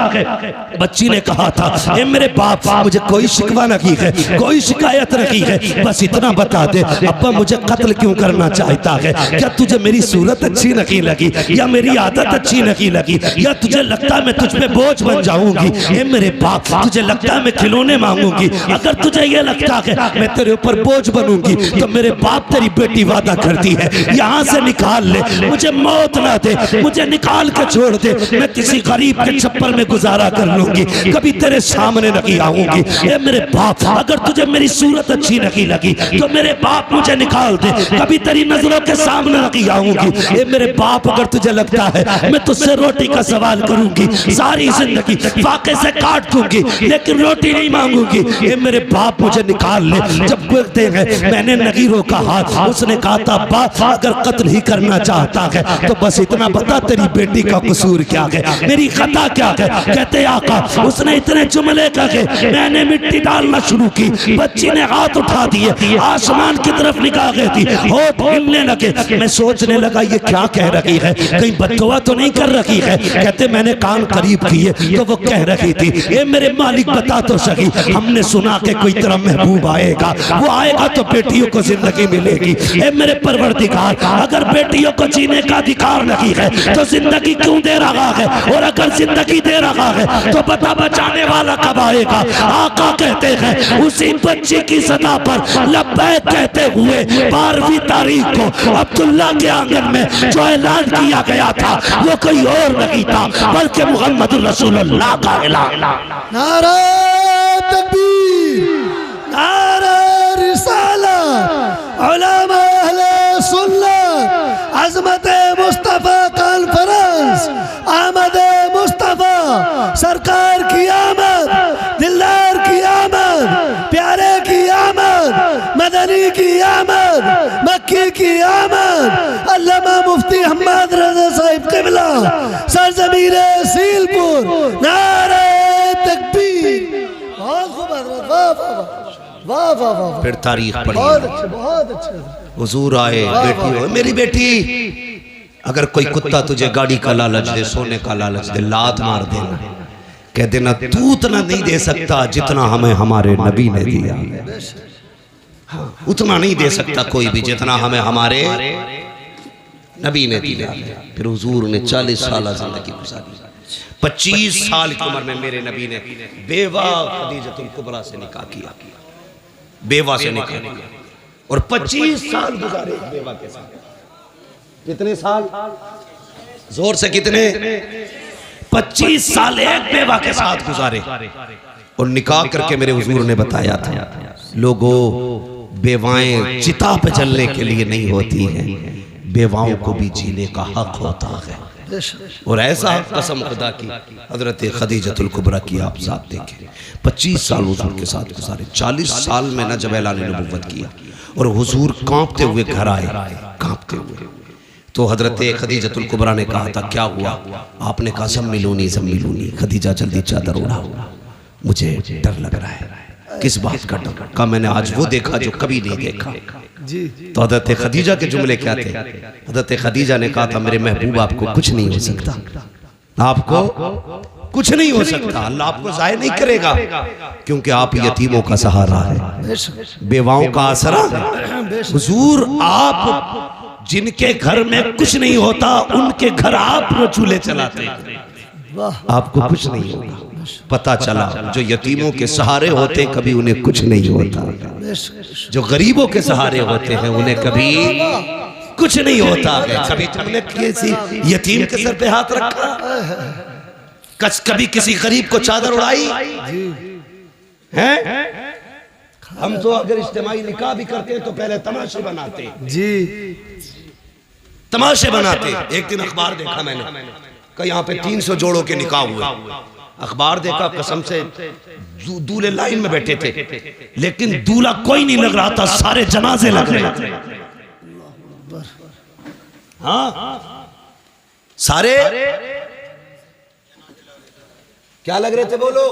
बच्ची ने कहा था ए मेरे बाप, मुझे कोई शिकवा नहीं है, कोई शिकायत नहीं है, बस इतना बता दे अब्बा मुझे कत्ल क्यों करना चाहता है? क्या तुझे मेरी सूरत अच्छी नहीं लगी, या मेरी आदत अच्छी नहीं लगी, या तुझे लगता मैं तुझ पे बोझ बन जाऊंगी? ए मेरे बाप, तुझे लगता है मैं खिलौने मांगूंगी? अगर तुझे ये लगता है मैं तेरे ऊपर बोझ बनूंगी तो मेरे बाप तेरी बेटी वादा करती है यहाँ से निकाल ले, मुझे मौत ना दे, मुझे निकाल के छोड़ दे, मैं किसी गरीब के छप्पर में गुजारा कर लूंगी, कभी तेरे सामने नहीं आऊंगी। ए मेरे बाप, अगर तुझे मेरी सूरत अच्छी नहीं लगी तो मेरे बाप मुझे निकाल दे, कभी तेरी नजरों के सामने नहीं आऊंगी। ए मेरे बाप, अगर तुझे लगता है मैं तुझसे रोटी का सवाल करूंगी, सारी जिंदगी फाके से काट दूंगी, लेकिन रोटी नहीं मांगूंगी। ए मेरे बाप मुझे निकाल ले। जब बोलते हैं मैंने नहीं रोका हाथ, उसने कहा था बाप अगर कत्ल ही करना चाहता है तो बस इतना बता तेरी बेटी का कसूर क्या है, मेरी खता क्या है? कहते आका उसने इतने जुमले कहे, मैंने मिट्टी डालना शुरू की, बच्ची ने हाथ उठा दिए, आसमान की तरफ निगाह गई थी, होठ हिलने लगे। मैं सोचने लगा ये क्या कह रही है, कहीं बददुआ तो नहीं कर रही है? कहते मैंने कान करीब किए तो वो कह रही थी ए मेरे मालिक बता तो सही, हमने सुना कि कोई तेरा महबूब आएगा, वो आएगा तो बेटियों को जिंदगी मिलेगी। ए मेरे परवरदिगार, अगर बेटियों को जीने का अधिकार नहीं है तो जिंदगी क्यों दे रहा है, और अगर जिंदगी दे रहा है तो बता बचाने वाला कब आएगा? आका कहते हैं उसी बच्ची की सदा पर लब्बैक कहते हुए 12वीं तारीख को अब्दुल्ला के आंगन में जो ऐलान किया गया था वो कोई और नहीं था बल्कि मोहम्मद रसूलुल्लाह का ऐलान। नारा तकबीर, नारा रिसालत, उलमा अहले सुन्नत, अज़मत मुस्तफ़ा कॉन्फ्रेंस, आमद मुस्तफ़ा, सरकार की आमद, दिलदार की आमद, प्यारे की आमद, मदनी की आमद, मक्की की आमद, अल्लामा मुफ्ती हम्मद रज़ा साहिब क़िबला, सरज़मीन सीलपुर, नारा तकबीर। बहुत खूब हज़रत, वाह वाह वाह वाह वाह। फिर तारीख पढ़ी, बहुत अच्छे, बहुत अच्छे। हुजूर आए, बेटी हो मेरी बेटी, अगर कोई कुत्ता तुझे गाड़ी का लालच दे, सोने का लालच दे, लात मार देना, कह देना तू उतना नहीं दे सकता जितना हमें हमारे नबी ने दिया, उतना नहीं दे सकता कोई भी जितना हमें हमारे नबी ने दिया। फिर हुजूर ने 40 साल जिंदगी गुजारी, 25 साल की उम्र में मेरे नबी ने बेवा खदीजतुल कुबरा से निकाह किया, बेवा से निकाह किया, और 25 साल गुजारे बेवा के साथ। कितने साल? जोर से कितने? 25 साल एक बेवा के साथ गुजारे, और निकाह करके मेरे हुजूर ने बताया था लोगों बेवाएं चिता पे जलने के लिए नहीं होती हैं, बेवाओं को भी जीने का हक होता है। और ऐसा कसम खुदा की हजरत खदीजतुल कुबरा की आप साथ देखें, 25 साल हुजूर के साथ गुजारे, 40 साल में न जब ऐलान नबुव्वत किया और हुजूर कांपते हुए घर आए, कांपते हुए, तो हजरत खदीजतुल कुबरा ने कहा था क्या हुआ? आपने कहा सब मिलूनी। खदीजा जल्दी चादर उड़ाओ, मुझे डर लग रहा है। किस बात का डर? कहा मैंने आज वो देखा जो कभी नहीं देखा जी। तो हजरत खदीजा के जुमले क्या थे? हजरत खदीजा ने कहा था मेरे महबूब आपको कुछ नहीं हो सकता, आपको कुछ नहीं हो सकता, अल्लाह आपको जाहिर नहीं करेगा, क्योंकि आप यतीमों का सहारा है, बेवाओं का आसरा है। हुजूर आप जिनके घर में कुछ नहीं होता उनके घर आप चूल्हे चलाते, आपको कुछ नहीं होगा। पता चला जो यतीमों के सहारे होते कभी उन्हें कुछ नहीं होता, जो गरीबों के सहारे होते हैं उन्हें कभी कुछ नहीं होता है। कभी तुमने किसी यतीम के सर पे हाथ रखा? कभी किसी गरीब को चादर उड़ाई है? हम तो अगर इज्तिमाई निकाह भी करते हैं तो पहले तमाशे बनाते जी, तमाशे बनाते। एक दिन अखबार देखा मैंने कि यहाँ पे 300 जोड़ों के निकाह हुए। अखबार देखा, कसम से दूल्हे लाइन में बैठे थे, लेकिन दूल्हा कोई नहीं लग रहा था, सारे जनाजे लग रहे थे। हाँ सारे क्या लग रहे थे बोलो?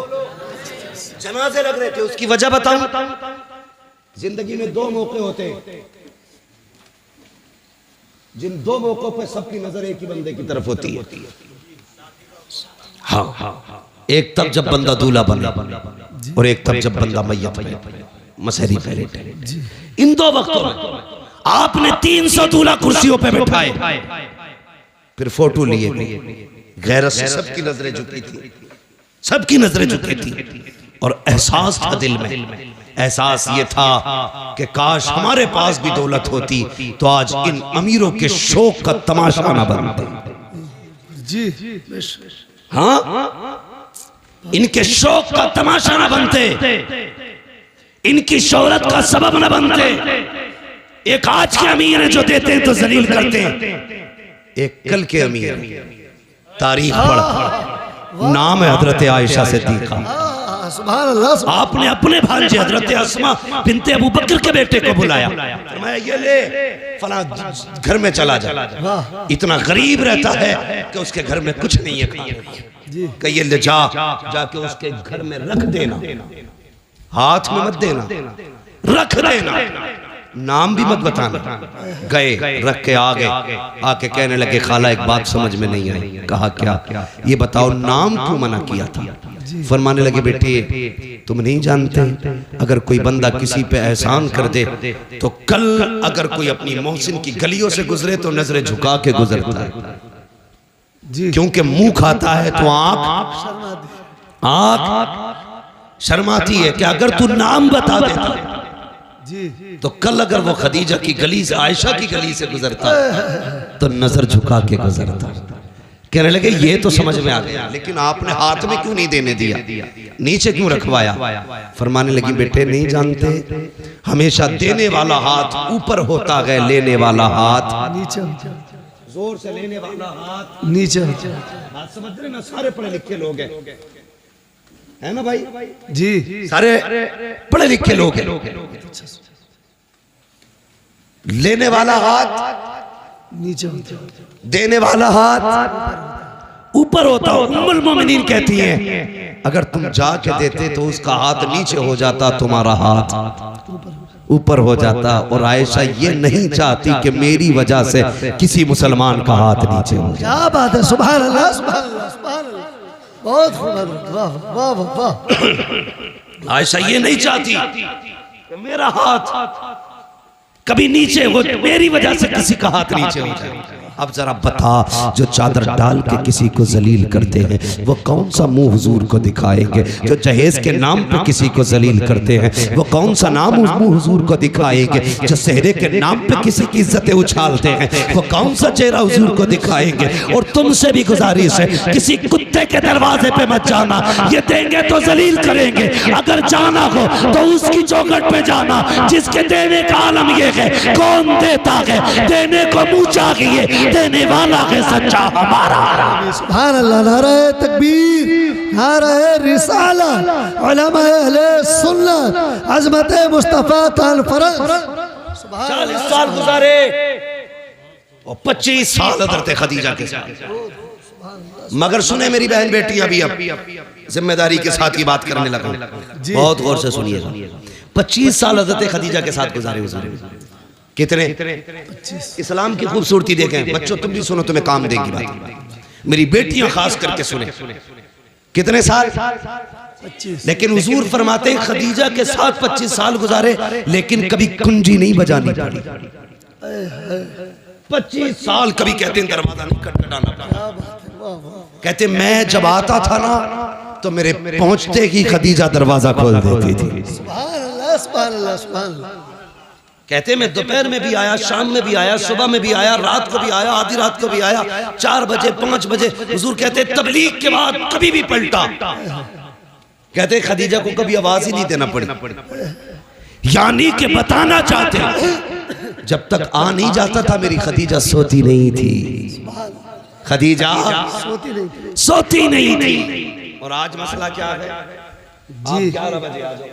जनाजे लग रहे थे। उसकी वजह बताऊं? जिंदगी में दो मौके होते हैं, जिन दो मौकों पे सबकी नजर एक ही बंदे की तरफ होती है। हाँ, एक तब जब बंदा दूल्हा बने और एक तब जब बंदा मैयत बने, मसहरी पहले। इन दो वक्तों में आपने 300 दूल्हा कुर्सियों पे बैठाए, फिर फोटो लिए, गैरत से सबकी नजरें झुकी थी, सबकी नजरें झुकी थी। और एहसास था दिल में, एहसास ये था कि काश हमारे पास भी दौलत होती तो आज इन अमीरों के शौक का तमाशा न बनते। जी हाँ, इनके शौक का तमाशा न बनते, इनकी शोहरत का सबब न बनते। एक आज के अमीर है जो देते हैं तो जलील करते हैं, एक कल के अमीर तारीख पढ़, नाम है हजरत आयशा सिद्दीका। सुभान अल्लाह। आपने अपने भांजे हजरत अस्मा बिनते अबू बकर के बेटे को बुलाया, फरमाया ये ले फला घर में चला जा। इतना गरीब रहता है कि उसके घर में कुछ नहीं है खाने, कि ये ले जाके उसके घर में रख देना, हाथ में मत देना, रख देना, नाम भी मत बताना। गए, रख के आ गए, आके कहने लगे खाला एक बात समझ में नहीं आई। कहा क्या? ये बताओ नाम क्यों मना किया था? फरमाने लगे बेटे तुम नहीं जानते, अगर कोई बंदा किसी पे एहसान कर दे तो कल अगर कोई अपनी मोहसिन की गलियों से गुजरे तो नजरें झुका के गुजरता है, क्योंकि मुंह खाता है तो आंख शर्माती है कि अगर तू नाम बता देता तो कल अगर वो खदीजा की गली से, आयशा की गली से गुजरता तो नजर झुका के गुजरता। कहने लगे ये तो समझ में आ गया, लेकिन आपने हाथ में क्यों नहीं देने दिया, नीचे क्यों रखवाया? फरमाने लगी बेटे नहीं जानते, हमेशा देने वाला हाथ ऊपर होता है, लेने वाला हाथ नीचे, जोर से लेने वाला हाथ नीचे। बात समझ रहे ना? सारे पढ़े लिखे लोग हैं, है ना भाई? जी सारे पढ़े लिखे लोग हैं। लेने वाला हाथ नीचे, देने वाला हाथ ऊपर होता। उम्मुल मोमिनीन कहती हैं अगर तुम जाके देते तो उसका हाथ नीचे हो जाता, तुम्हारा हाथ ऊपर हो जाता। और आयशा ये नहीं चाहती कि मेरी वजह से किसी मुसलमान का हाथ नीचे हो जाए। क्या बात है, सुभान अल्लाह, सुभान अल्लाह, सुभान अल्लाह, बहुत खूब, वाह वाह वाह वाह। आयशा ये नहीं चाहती कि मेरा हाथ कभी नीचे हो, मेरी वजह से किसी का हाथ नीचे हो जाए। अब जरा बता, जो चादर डाल के किसी को जलील करते हैं वो कौन सा मुंह हुजूर को दिखाएंगे? जो जहेज के नाम पे किसी को जलील करते हैं वो कौन सा नाम मुंह हुजूर को दिखाएंगे? जो सेहरे के नाम पे किसी की इज्जतें उछालते हैं वो कौन सा चेहरा हुजूर को दिखाएंगे? और तुमसे भी गुजारिश है किसी कुत्ते के दरवाजे पे मत जाना, ये देंगे तो जलील करेंगे। अगर जाना हो तो उसकी चौखट पे जाना जिसके देने का आलम ये है, कौन देता है, देने को मुंह चाहिए, देने वाला है सच्चा हमारा। सुभान अल्लाह, नारे तकबीर, नारे रिसालत, उलमा अहले सुन्नत, अज़मत मुस्तफा ताल फरज। 40 साल गुजारे और 25 साल हज़रत खदीजा के साथ। मगर सुने मेरी बहन बेटियां भी, अब जिम्मेदारी के साथ ये बात करने लगा, बहुत गौर से सुनिएगा। 25 साल हज़रत खदीजा के साथ गुजारे हुजूर। कितने? इस्लाम की खूबसूरती देखें बच्चों, तुम भी सुनो, तुम्हें काम देगी बात। मेरी बेटियां खास करके सुने, कितने साल? 25। लेकिन हुजूर फरमाते हैं खदीजा के साथ 25 साल गुजारे, लेकिन कभी कुंजी नहीं बजानी पड़ी। 25 साल कभी कहते हैं दरवाजा नहीं खटखटाना पड़ा। कहते मैं जब आता था ना तो मेरे पहुंचते ही खदीजा दरवाजा खोल देती थी। सुभान अल्लाह, सुभान अल्लाह, सुभान अल्लाह। कहते मैं दोपहर में भी आया, शाम में भी आया, सुबह में भी आया, रात को भी आया, आधी रात को भी आया, 4 बजे 5 बजे। हुजूर कहते तबलीग के बाद कभी भी पलटा। कहते खदीजा को कभी आवाज ही नहीं देना पड़ी, यानी कि बताना चाहते जब तक आ नहीं जाता था मेरी खदीजा सोती नहीं थी। खदीजा सोती नहीं थी। और आज मसला क्या है? जी 11 बजे आ जाओ,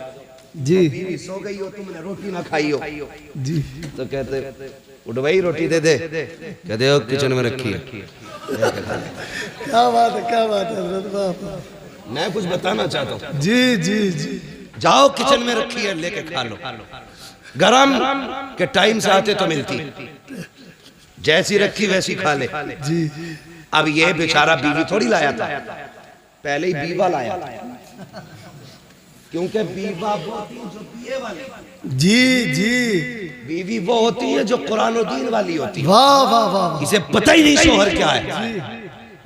जी बीवी सो गई हो, तुमने रोटी ना खाई हो, जी, तो कहते उठवाई रोटी दे दे, कहते हो किचन में रखी है। क्या बात है, क्या बात है हजरत, वाह। मैं कुछ बताना चाहता हूँ। जी जी जी, जाओ किचन में रखी है, लेके खा लो। गरम के टाइम से आते तो मिलती, जैसी रखी वैसी खा ले। जी अब ये बेचारा बीवी थोड़ी लाया था, पहले ही बीवा लाया, क्योंकि बीवा वो होती है जो पिए वाली, जी जी, बीवी वो होती है जो कुरान और दीन वाली होती है। वाह वाह वाह। इसे पता ही नहीं शोहर क्या है।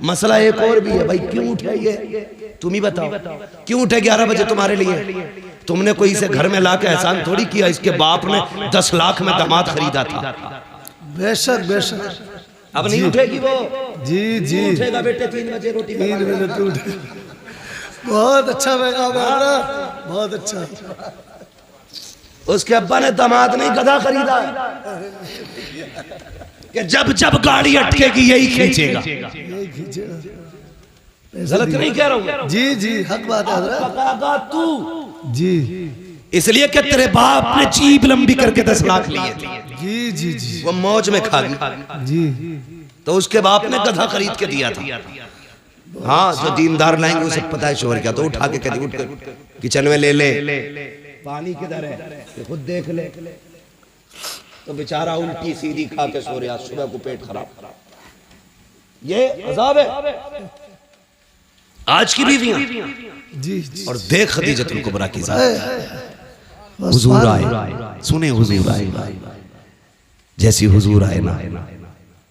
मसला एक और भी है भाई, क्यों उठे ये तुम ही बताओ, क्यों उठे 11 बजे तुम्हारे लिए? तुमने कोई इसे घर में ला के एहसान थोड़ी किया, इसके बाप ने 10 लाख में दामाद खरीदा था। बेशक बेशक, अब नहीं उठेगी वो। जी जी, उठेगा बेटे 3 बजे रोटी 3 बजे तो उठे। बहुत अच्छा पैगाम है, बहुत अच्छा। उसके अब्बा ने दामाद नहीं गधा खरीदा कि जब जब गाड़ी अटकेगी यही खींचेगा। यही खींचेगा, गलत नहीं कह रहा हूं। जी जी, हक बात है हजरत। पकागा तू, जी, इसलिए कि तेरे बाप ने जीभ लंबी करके 10 लाख लिए थे, जी जी जी, वो मौज में खा गई, जी तो उसके बाप ने गधा खरीद के दिया था। हाँ, जो दीनदार लाएंगे उसे पता है शोहर क्या, तो उठा के कहती उठ कर किचन में ले ले, पानी किधर है ये खुद देख ले। तो बेचारा उल्टी सीधी खा के सो रहा, सुबह को पेट खराब। ये अजाब है आज की बीवियां। जी जी। और देख खदीजतुल कुबरा की जात, हुजूर आए, सुने हुजूर आए, जैसी हुजूर आए ना,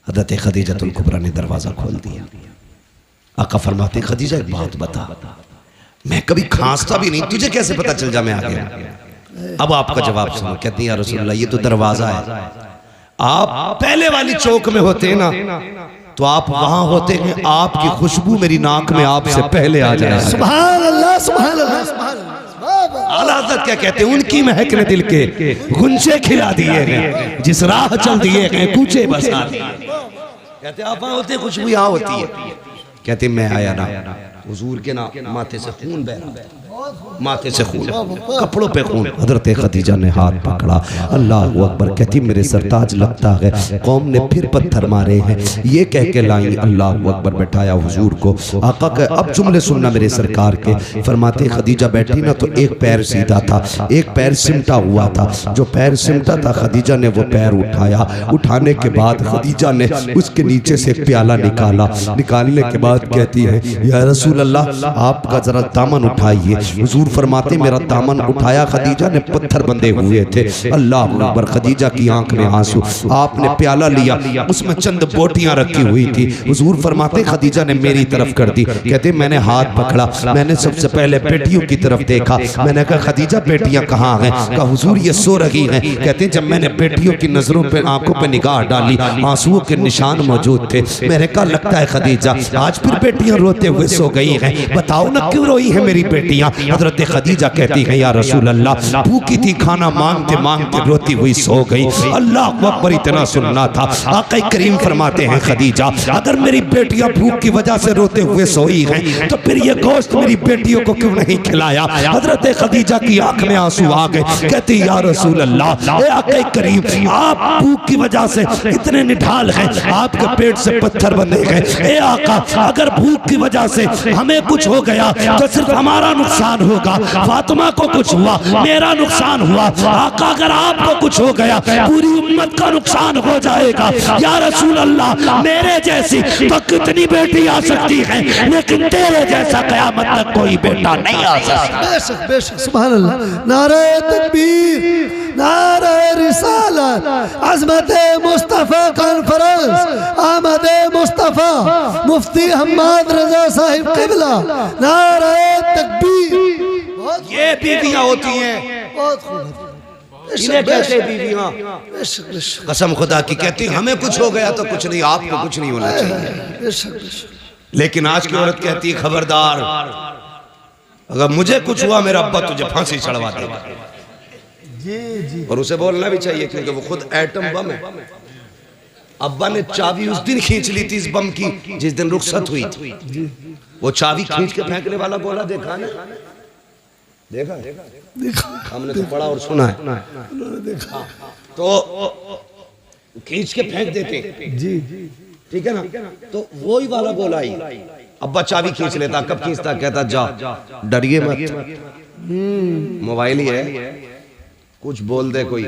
हज़रत खदीजतुल कुबरा ने दरवाजा खोल दिया। आका फरमाते खदीजा एक बात बता, मैं कभी खांसता भी नहीं, तुझे कैसे पता चल जा मैं आ गया? अब आपका जवाब सुनो। कहती है या रसूलल्लाह ये तो दरवाजा है, आप पहले वाली चौक में होते हैं ना तो आप वहां होते हैं, आपकी खुशबू मेरी नाक में आपसे पहले आ जाए। सुभान अल्लाह, सुभान अल्लाह, सुभान अल्लाह। आला हज़रत क्या कहते हैं, उनकी महक ने दिल के गुंजे खिला दिए हैं, जिस राह चल दिए हैं कूचे बसा दिए। कहते आप वहां होते, खुशबू यहाँ होती है। कहते मैं आया ना, हुजूर के ना माथे से खून बह रहा, माथे से खून, कपड़ों पे खून। हजरत खदीजा ने हाथ पकड़ा, अल्लाह अकबर। कहती मेरे सरताज लगता है कौम ने फिर पत्थर मारे हैं, ये कह के लाई अल्लाह अकबर, बैठाया हुजूर को। आका के अब जुमले सुनना मेरे सरकार के। फरमाते खदीजा बैठी ना तो एक पैर सीधा था, एक पैर सिमटा हुआ था। जो पैर सिमटा था खदीजा ने वो पैर उठाया, उठाने के बाद खदीजा ने उसके नीचे से एक प्याला निकाला। निकालने के बाद कहती है या रसूल अल्लाह आपका जरा दामन उठाइए। हुजूर फरमाते मेरा दामन उठाया, खदीजा ने पत्थर बंधे हुए थे। अल्लाह अकबर। खदीजा की आंख में आंसू। आपने प्याला लिया, उसमें चंद बोटियां रखी हुई थी। हुजूर फरमाते खदीजा ने मेरी तरफ कर दी। कहते मैंने हाथ पकड़ा, मैंने सबसे पहले बेटियों की तरफ देखा। मैंने कहा खदीजा बेटियां कहाँ हैं? कहा हुजूर ये सो रही हैं। कहते जब मैंने बेटियों की नजरों पे आंखों पे निगाह डाली, आंसुओं के निशान मौजूद थे। मैंने कहा लगता है खदीजा आज फिर बेटियां रोते हुए सो गई हैं, बताओ ना क्यों रोई है मेरी बेटियां? हजरत खदीजा कहती है या रसूल अल्लाह भूखी थी, खाना मांगते मांगते रोती हुई सो गई। अल्लाह अकबर। इतना सुनना था। आका करीम फरमाते हैं खदीजा अगर मेरी बेटियां भूख की वजह से रोते हुए सोई हैं तो फिर ये गोश्त मेरी बेटियों को क्यों नहीं खिलाया? हजरत खदीजा की आंख में आंसू आ गए। कहती या रसूल अल्लाह आका करीम आप भूख की वजह से इतने निढाल हैं, आपके पेट से पत्थर बंधे गए। ए आका अगर भूख की वजह से हमें कुछ हो गया तो सिर्फ हमारा नुकसान होगा, फातिमा को कुछ हुआ मेरा नुकसान हुआ। आका अगर आपको कुछ हो गया पूरी उम्मत का नुकसान हो जाएगा। या रसूल अल्लाह मेरे जैसी तो कितनी बेटी आ सकती है, लेकिन तेरे जैसा कयामत तक कोई बेटा नहीं आ सकता। बेशक बेशक, सुभान अल्लाह। नारे तकबीर, नारे रिसालत, अज़मत मुस्तफ़ा कॉन्फ्रेंस, आमद मुस्तफ़ा मुफ्ती हम्माद रजा साहिब क़िबला, नारे तकबीर। ये बीवियां होती हैं, बहुत खूब। इन्हें कहते बीवियां। बेशक बेशक, कसम खुदा की कहती हमें कुछ हो गया तो कुछ नहीं, आपको कुछ नहीं होना चाहिए। बेशक बेशक। लेकिन आज की औरत कहती है खबरदार अगर मुझे कुछ हुआ मेरा अब्बा तुझे फांसी चढ़वा देगा। जी जी, और उसे बोलना भी चाहिए क्योंकि वो खुद एटम बम है। अब्बा ने चाबी उस दिन खींच ली थी इस बम की जिस दिन रुखसत हुई थी। वो चाबी खींच के फेंकने वाला बोला देखा ना, देखा देखा हमने तो पढ़ा और सुना है। उन्होंने देखा। तो खींच के फेंक देते, जी ठीक है ना। तो वही वाला बोला ही, अब्बा चाबी खींच लेता, कब खींचता, कहता जा डरिए मत, मोबाइल ही है, कुछ बोल दे कोई,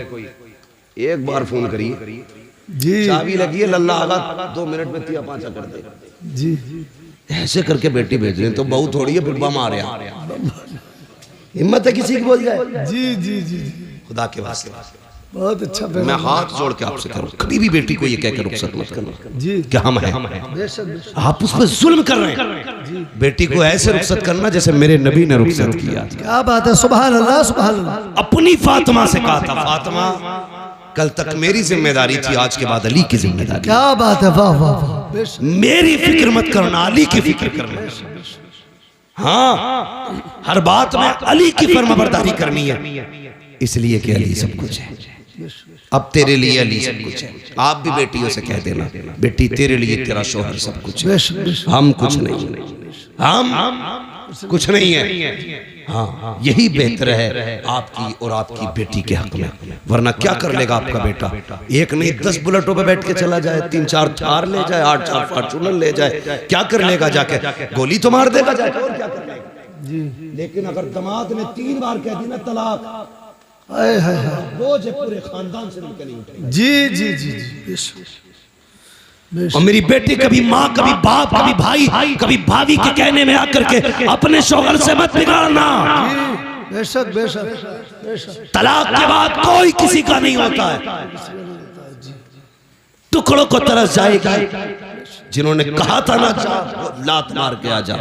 एक बार फोन करिए, जी चाबी लगी है, लल्ला आगा 2 मिनट में 3-5 कर दे। जी ऐसे करके बेटी भेज रहे, तो बहुत थोड़ी है, फिर बम आ रहा है, हिम्मत है किसी की बोल जाए। जी जी जी खुदा के वास्ते बहुत अच्छा मैं हाथ जोड़ के आपसे कह रहा हूं, कभी भी बेटी को ये कहकर रुखसत मत करना जी कि हम हैं, बेशक बेशक आप उस पर जुल्म कर रहे हैं। बेटी को ऐसे रुखसत करना जैसे मेरे नबी ने रुखसत किया। क्या बात है, सुभान अल्लाह सुभान अल्लाह। अपनी फातिमा से कहा था, फातिमा कल तक मेरी जिम्मेदारी थी, आज के बाद अली की जिम्मेदारी। क्या बात है, वाह वाह वाह, बेशक मेरी फिक्र मत करना, अली की फिक्र करना। हाँ, हर बात में अली की फर्माबरदारी करनी है, इसलिए कि अली सब कुछ है। अब तेरे लिए अली सब कुछ है। आप भी बेटियों से कह देना, बेटी तेरे लिए तेरा शौहर सब कुछ है, बेशक बेशक। हम कुछ नहीं, हम कुछ नहीं है। हाँ, यही बेहतर है आपकी और आपकी बेटी के हक में, वरना क्या कर लेगा आपका बेटा? एक नहीं 10 बुलेटों पे बैठ के चला जाए, 3-4 थार ले जाए, 8-4 फॉर्च्यूनर ले जाए, क्या कर लेगा जाके? गोली तो मार देगा जाके, और क्या कर लेगा जी। लेकिन अगर दामाद ने 3 बार कह दी ना तलाक, हाय हाय हाय, वो जो पूरे खानदान से निकल नहीं उठेगा। जी जी जी जी बेशक बेशक। और मेरी बेटी कभी माँ, कभी बाप, कभी भाई, कभी भाभी के कहने में आकर के अपने शौहर से मत बिगाड़ना। बेशक बेशक बेशक। तलाक के बाद कोई किसी का नहीं होता है, टुकड़ों को तरस जाएगी। जिन्होंने कहा था ना जा, लात मार के आ जा,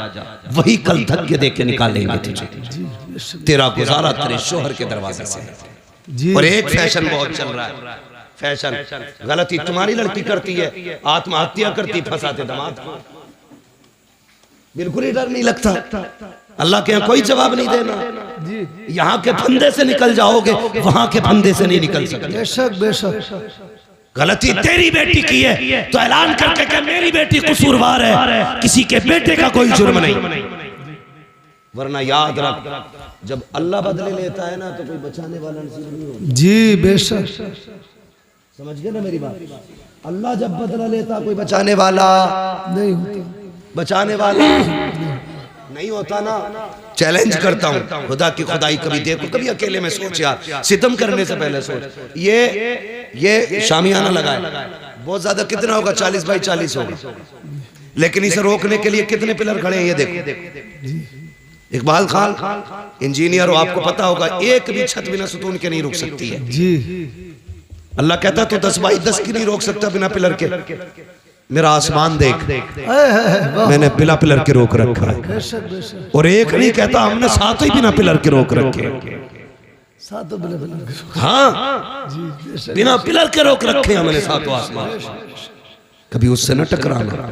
वही कल धक्के दे के निकालेंगे तुझे। तेरा गुजारा तेरे शोहर के दरवाजे से जी। और एक फैशन बहुत चल रहा है, फैशन गलती तुम्हारी लड़की करती है, आत्महत्या करती, फंसाते दामाद को। बिल्कुल ही डर नहीं लगता, अल्लाह के यहाँ कोई जवाब नहीं देना। यहाँ के फंदे से निकल जाओगे, वहां के फंदे से नहीं निकल सकते। बेशक बेशक। गलती तेरी बेटी की है तो ऐलान करके कि मेरी बेटी कसूरवार है, किसी के बेटे का कोई जुर्म नहीं। वरना याद रख, जब अल्लाह बदले लेता है ना तो कोई बचाने वाला नसीब नहीं होता। जी बेशक। समझ गए ना मेरी बात? अल्लाह जब बदला लेता कोई बचाने वाला नहीं होता, बचाने वाला नहीं होता ना। चैलेंज करता हूँ, खुदा की खुदाई कभी देखो, कभी अकेले में सोच यार, सितम करने से पहले सोच। ये शामियाना लगाए, बहुत ज्यादा कितना होगा? 40 बाई 40 होगा, लेकिन इसे रोकने के लिए कितने पिलर खड़े हैं ये देखो। इकबाल खान इंजीनियर हो, आपको पता होगा, एक भी छत बिना सुतून के नहीं रुक सकती है जी। अल्लाह कहता तो 10 बाई 10 की नहीं रोक सकता बिना पिलर के। मेरा आसमान देख, मैंने बिना पिलर के रोक रखा है। बेशक बेशक। और एक नहीं कहता, हमने 7 ही बिना पिलर के रोक रखे। सातों बिना बिना। हाँ, जी बेशक। बिना पिलर के रोक रखे हमने 7 आसमान। कभी उससे न टकराना,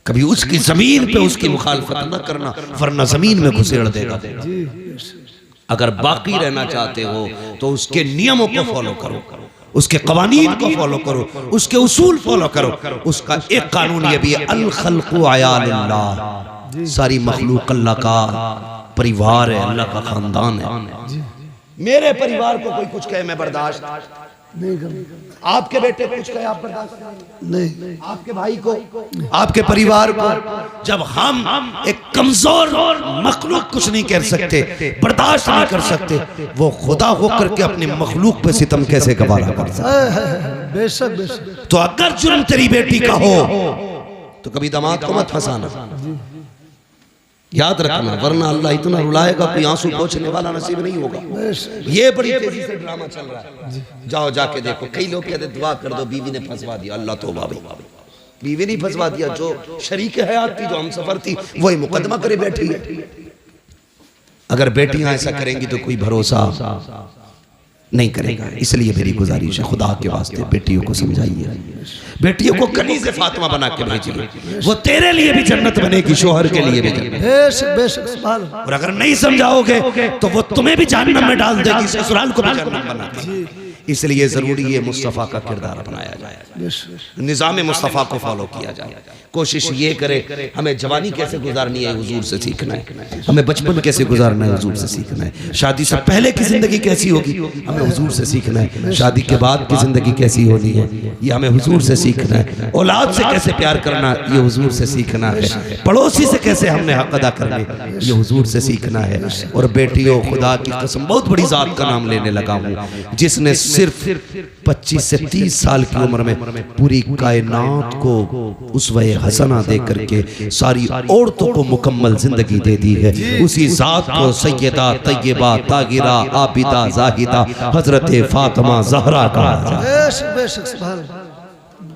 कभी उसकी जमीन पे उसकी मुखालफत न करना, वरना जमीन में घुसेड़ देगा। जी बेशक। अगर बाकी रहना चाहते हो तो उसके नियमों को फॉलो करो, उसके कवानीन को फॉलो करो, उसके उसूल फॉलो करो। उसका एक कानून ये भी है, अल खल्क़ु अयालिल्लाह, सारी मखलूक अल्लाह का परिवार है, अल्लाह का खानदान है। मेरे परिवार को कोई कुछ कहे मैं बर्दाश्त नहीं करूँगा। आपके बेटे को कुछ कहे आप बर्दाश्त नहीं, आपके भाई को, आपके परिवार को। जब हम एक कमजोर मखलूक कुछ नहीं कर सकते, बर्दाश्त नहीं कर सकते, वो खुदा होकर के अपने मखलूक पे सितम कैसे गवारा कर सकते? बेशक बेशक। तो अगर जुर्म तेरी बेटी का हो तो कभी दामाद को मत फंसाना, याद रखना, वरना अल्लाह इतना रुलाएगा कोई आंसू पोंछने वाला नसीब नहीं होगा। ये बड़ी तेजी से ड्रामा चल रहा है, जाओ जाके देखो। कई लोग कहते दुआ कर दो, बीवी ने फंसवा दिया। अल्लाह तौबा भाई, बीवी नहीं फंसवा दिया, जो शरीक हयात थी, जो हम सफर थी, वही मुकदमा करे बैठी है। अगर बेटियां ऐसा करेंगी तो कोई भरोसा नहीं करेगा। इसलिए मेरी गुजारिश है, खुदा के वास्ते बेटियों को समझाइए, बेटियों को कनीज़े फातिमा बना के भेजिए, वो तेरे लिए भी जन्नत बनेगी, शोहर के लिए भी जन्नत। बेशक बेशक सुभान अल्लाह। और अगर नहीं समझाओगे तो वो तुम्हें भी जहन्नम में डाल देगी, ससुराल को भी जहन्नम बना देगी। इसलिए ज़रूरी है मुस्तफ़ा का किरदार अपनाया जाए, निज़ाम मुस्तफ़ा को फॉलो किया जाए। कोशिश ये करे, हमें जवानी कैसे गुजारनी है हुजूर से सीखना है, हमें बचपन कैसे गुजारना है हुजूर से सीखना है, शादी से पहले की ज़िंदगी कैसी होगी हमें हुजूर से सीखना है, शादी के बाद की ज़िंदगी कैसी होनी है ये हमें हुजूर से सीखना है, औलाद से कैसे प्यार करना ये हुजूर से सीखना है, पड़ोसी से कैसे हमने हक अदा करने ये हुजूर से सीखना है। और बेटियों, खुदा की कसम बहुत बड़ी ज़ात का नाम लेने लगा हूँ जिसने सिर्फ 25 से 30 साल की उम्र में पूरी कायनात को उसवे हसना दे करके सारी औरतों को मुकम्मल जिंदगी दे दी है। उसी ज़ात को सैयदा तय्यबा तागिरा आबिदा जाहिदा हजरत फातिमा ज़हरा कहा जाए।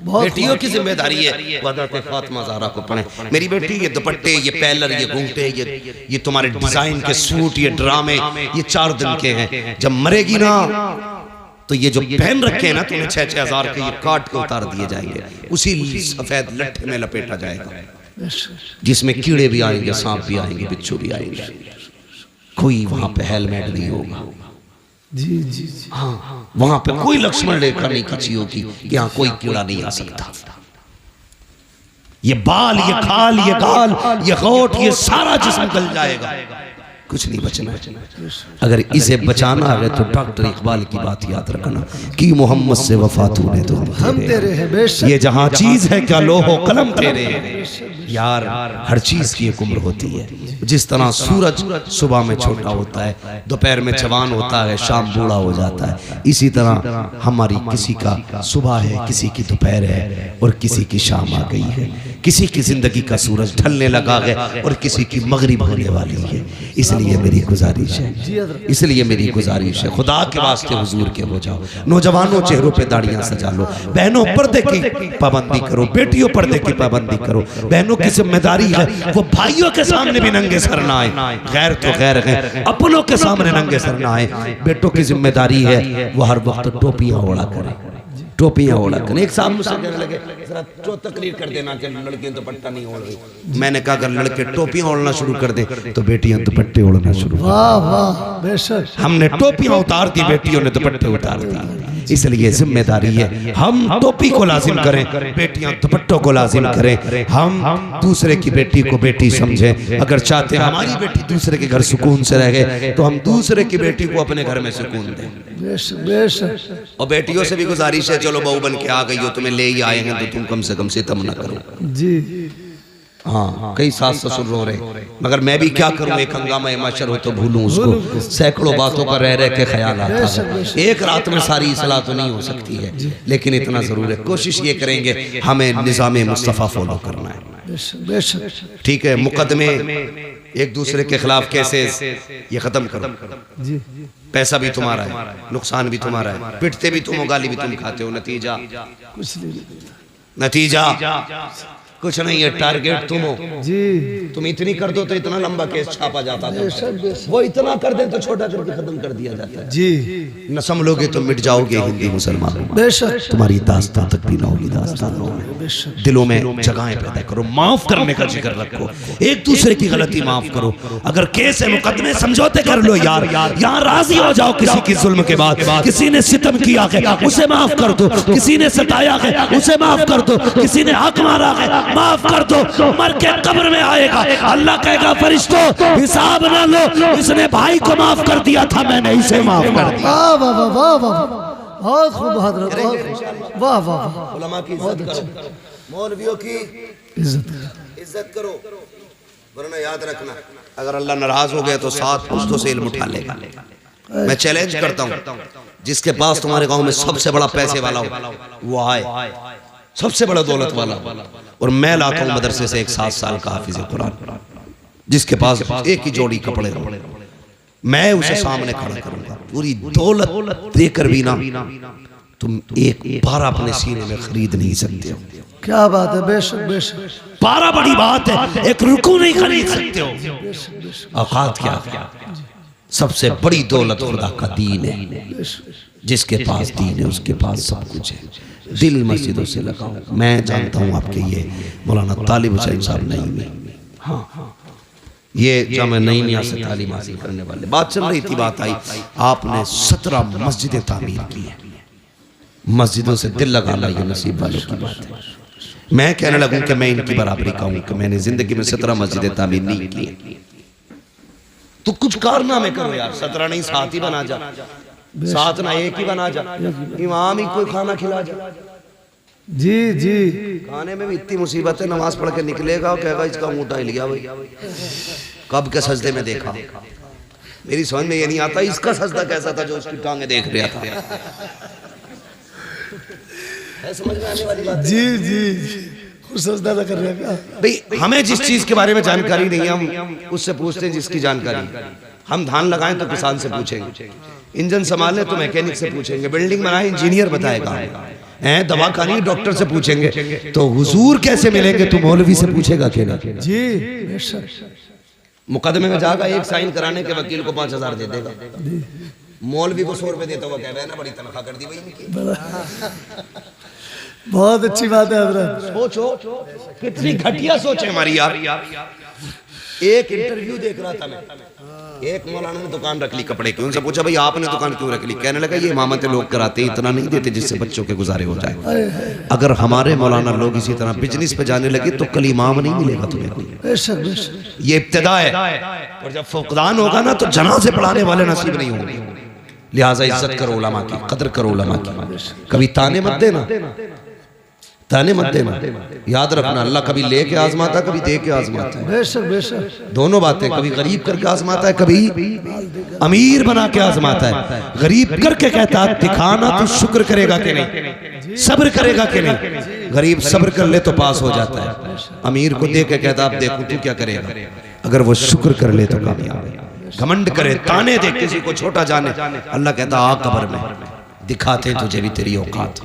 बेटियों की जिम्मेदारी है हजरत फातिमा ज़हरा को पढ़ें। मेरी बेटी ये दुपट्टे, ये पैलर, ये घूंघटे, ये तुम्हारे डिजाइन के सूट, ये ड्रामे, ये 4 दिन के हैं। जब मरेगी ना तो ये जो पहन रखे हैं ना तुम्हें 6-6 हज़ार के, ये काट के उतार दिए जाएंगे, उसी सफेद लट्ठे में लपेटा जाएगा जिसमें कीड़े भी आएंगे, सांप भी आएंगे, बिच्छू भी आएंगे। कोई वहां पे हेलमेट नहीं होगा। जी जी हाँ, वहां पे कोई लक्ष्मण रेखा नहीं खींची होगी कि यहाँ कोई कीड़ा नहीं आ सकता। ये बाल, ये खाल, ये गाल, ये होठ, ये सारा जिस्म गल जाएगा, कुछ नहीं बचना। अगर इसे बचाना है तो डॉक्टर इकबाल की बात याद रखना कि मोहम्मद से वफा तूने तो हम तेरे हैं बेशक। ये जहां चीज है क्या लोहो कलम तेरे हैं यार। हर चीज की एक उम्र होती है। जिस तरह सूरज सुबह में छोटा होता है, दोपहर में जवान होता है, शाम बूढ़ा हो जाता है, इसी तरह हमारी किसी का सुबह है, किसी की दोपहर है और किसी की शाम आ गई है। किसी की जिंदगी का सूरज ढलने लगा है और किसी की मगरिब होने वाली है। इसलिए मेरी गुजारिश है, इसलिए मेरी गुजारिश है, खुदा के वास्ते हुजूर के हो जाओ। नौजवानों चेहरों पे दाढ़ियां सजा लो, बहनों पर्दे की पाबंदी करो, बेटियों पर्दे की पाबंदी करो। बहनों की जिम्मेदारी है वो भाइयों के सामने भी नंगे सर ना आए, गैर तो गैर है, अपनों के सामने नंगे सर ना आए। बेटों की जिम्मेदारी है वो हर वक्त टोपियां ओढ़ा करें, टोपियां ओढ़ा करें। एक साहब मुझसे कहने लगे जरा तो तकरीर कर देना कि लड़कियां दुपट्टा नहीं ओढ़ रही। मैंने कहा अगर लड़के टोपियां ओढ़ना शुरू कर दे तो बेटियां दुपट्टे ओढ़ना शुरू। वाह वाह बेशक। हमने टोपियां उतार दी, बेटियों ने दुपट्टे उतार दिए। इसलिए जिम्मेदारी है हम टोपी को लाजिम करें, बेटियां दुपट्टों को लाजिम करें। हम दूसरे की बेटी को बेटी समझें। अगर चाहते हैं हमारी बेटी दूसरे के घर सुकून से रहे तो हम दूसरे की बेटी को अपने घर में सुकून दें। बेशक बेशक। और बेटियों से भी गुजारिश है, चलो बहू बन के आ गई हो, तुम्हें ले ही आए हैं तो तुम कम से कम सितम ना करो। जी हाँ, कई सास ससुर रो रहे, मगर मैं भी क्या करूं, एक हंगामा माशर हो तो भूलूं उसको। सैकड़ों बातों का रह रह के ख्याल आता है। एक रात में सारी इस्लाह तो नहीं हो सकती है, लेकिन इतना जरूर है कोशिश ये करेंगे हमें निज़ाम मुस्तफ़ा फॉलो करना है। ठीक है, मुकदमे एक दूसरे के खिलाफ केसेस ये खत्म करो। पैसा भी तुम्हारा है, नुकसान भी तुम्हारा है, पिटते भी तुम हो, गाली भी तुम खाते हो, नतीजा कुछ नहीं, नतीजा कुछ नहीं है। टारगेट तुम हो जी। तुम इतनी कर दो तो इतना लंबा केस छापा जाता था, वो इतना कर दे तो छोटा करके खत्म कर दिया जाता है। जी न संभलोगे तो मिट जाओगे हिंदी मुसलमानों। बेशक तुम्हारी दास्तान तक भी ना होगी, दास्तानों में दिलों में जगहें पैदा करो, माफ करने का जिक्र रखो, एक दूसरे की गलती माफ करो। अगर केस है, मुकदमे, समझौते कर लो यार, यहाँ राजी हो जाओ। किसी की जुल्म के बाद किसी ने सितम किया है उसे माफ कर दो, किसी ने सताया है उसे माफ कर दो, किसी ने हक मारा है माफ कर दो। मर के कब्र में आएगा, अल्लाह कहेगा फरिश्तों हिसाब ना लो, इसने भाई को माफ कर दिया था, मैंने इसे माफ कर दिया। वाह वाह वाह वाह, बहुत खूब हजरत, वाह वाह। उलमा की इज्जत करो, मौलवियों की इज्जत करो, वरना याद रखना अगर अल्लाह नाराज हो गया तो 7 पुश्तों से इल्म उठा लेगा। मैं चैलेंज करता हूँ, जिसके पास तुम्हारे गांव में सबसे बड़ा पैसे वाला हो वो आए, सबसे बड़ा दौलत वाला, और मैं लाता हूँ मदरसे से एक 7 साल का हाफिज कुरान, जिसके पास एक ही जोड़ी कपड़े हो, मैं उसे सामने खड़ा करूंगा। पूरी दौलत देकर भी ना तुम एक बारह अपने सीने में खरीद नहीं सकते हो। क्या बात है, बेशक बेशक। 12 बड़ी बात है, एक रुकू नहीं खरीद सकते हो। औकात क्या? सबसे बड़ी दौलत खुदा का दीन है। जिसके पास दीन है उसके पास सब कुछ है। दिल मस्जिदों से लगाओ। मैं जानता हूँ आपके ये मौलाना तालिब हुसैन साहब नहीं, हाँ ये जामे नईमिया से तालीम हासिल करने वाले, बात चल रही थी, बात आई, आपने 17 मस्जिदें तामीर की हैं। मस्जिदों से दिल लगाना ये नसीब वालों की बात है। मैं कहने लगूं कि मैं इनकी बराबरी का हूं कि मैंने जिंदगी में 17 मस्जिदें तामीर नहीं की, तो कुछ कारनामे करो यार। 17 नहीं 7 ही बना जा, 7 ना 1 ही बना जा, इमाम ही कोई खाना खिला जा। जी जी खाने में भी इतनी मुसीबत है, नमाज पढ़ के निकलेगा और कहेगा इसका अंगूठा हिल गया भाई, कब के सजदे में देखा। मेरी समझ में ये नहीं आता इसका सजदा कैसा था जो उसकी टांगे देख रहा था। है समझ में आने वाली बात? जी जी खुद सजदा ना कर रहे हैं क्या? भाई हमें जिस चीज के बारे में जानकारी नहीं है हम उससे पूछते हैं जिसकी जानकारी। हम धान लगाएं तो किसान से पूछेंगे, इंजन संभालें तो मैकेनिक से पूछेंगे, बिल्डिंग बनाए इंजीनियर बताएगा, हैं दवा खानी डॉक्टर से पूछेंगे, तो हुजूर कैसे मिलेंगे तो मौलवी से पूछेगा कि नहीं? जी बेशक। मुकदमे में जाएगा, एक साइन कराने के वकील को 5000 दे देगा, मौलवी को 100 रुपए देता हुआ कह रहा है ना बड़ी तनख्वाह कर दी भाई इनकी। बहुत अच्छी बात है हजरत। सोचो कितनी घटिया सोच है हमारी यार। एक इंटरव्यू देख रहा था मैं, एक मौलाना ने दुकान रख ली कपड़े की, उनसे पूछा भाई आपने दुकान क्यों रख ली? कहने लगा ये इमामतें लोग कराते हैं, इतना नहीं देते जिससे बच्चों के गुजारे हो जाए। अगर हमारे मौलाना लोग इसी तरह बिजनेस पे जाने लगे तो कल इमाम नहीं मिलेगा तुम्हें कोई। बेशक बेशक ये इब्तिदा है, और जब फुकदान होगा ना तो जनाजे पढ़ाने वाले नसीब नहीं होंगे। लिहाजा इज्जत करो उलमा की, कदर करो उलमा की। कभी ताने मत देना, ताने मत देना। याद रखना अल्लाह कभी लेके आजमाता है, कभी दे के आजमाता है। बेशक बेशक दोनों बातें, कभी गरीब करके आजमाता है, कभी अमीर बना के आजमाता है। गरीब करके कहता है दिखाना तो शुक्र करेगा कि नहीं, सब्र करेगा कि नहीं। गरीब सब्र कर ले तो पास हो जाता है। अमीर को दे के कहता अब देखो तू क्या करेगा, अगर वो शुक्र कर ले तो कामयाब है। घमंड करे, ताने दे, किसी को छोटा जाने, अल्लाह कहता आ कब्र में दिखाते तुझे भी तेरी औकात,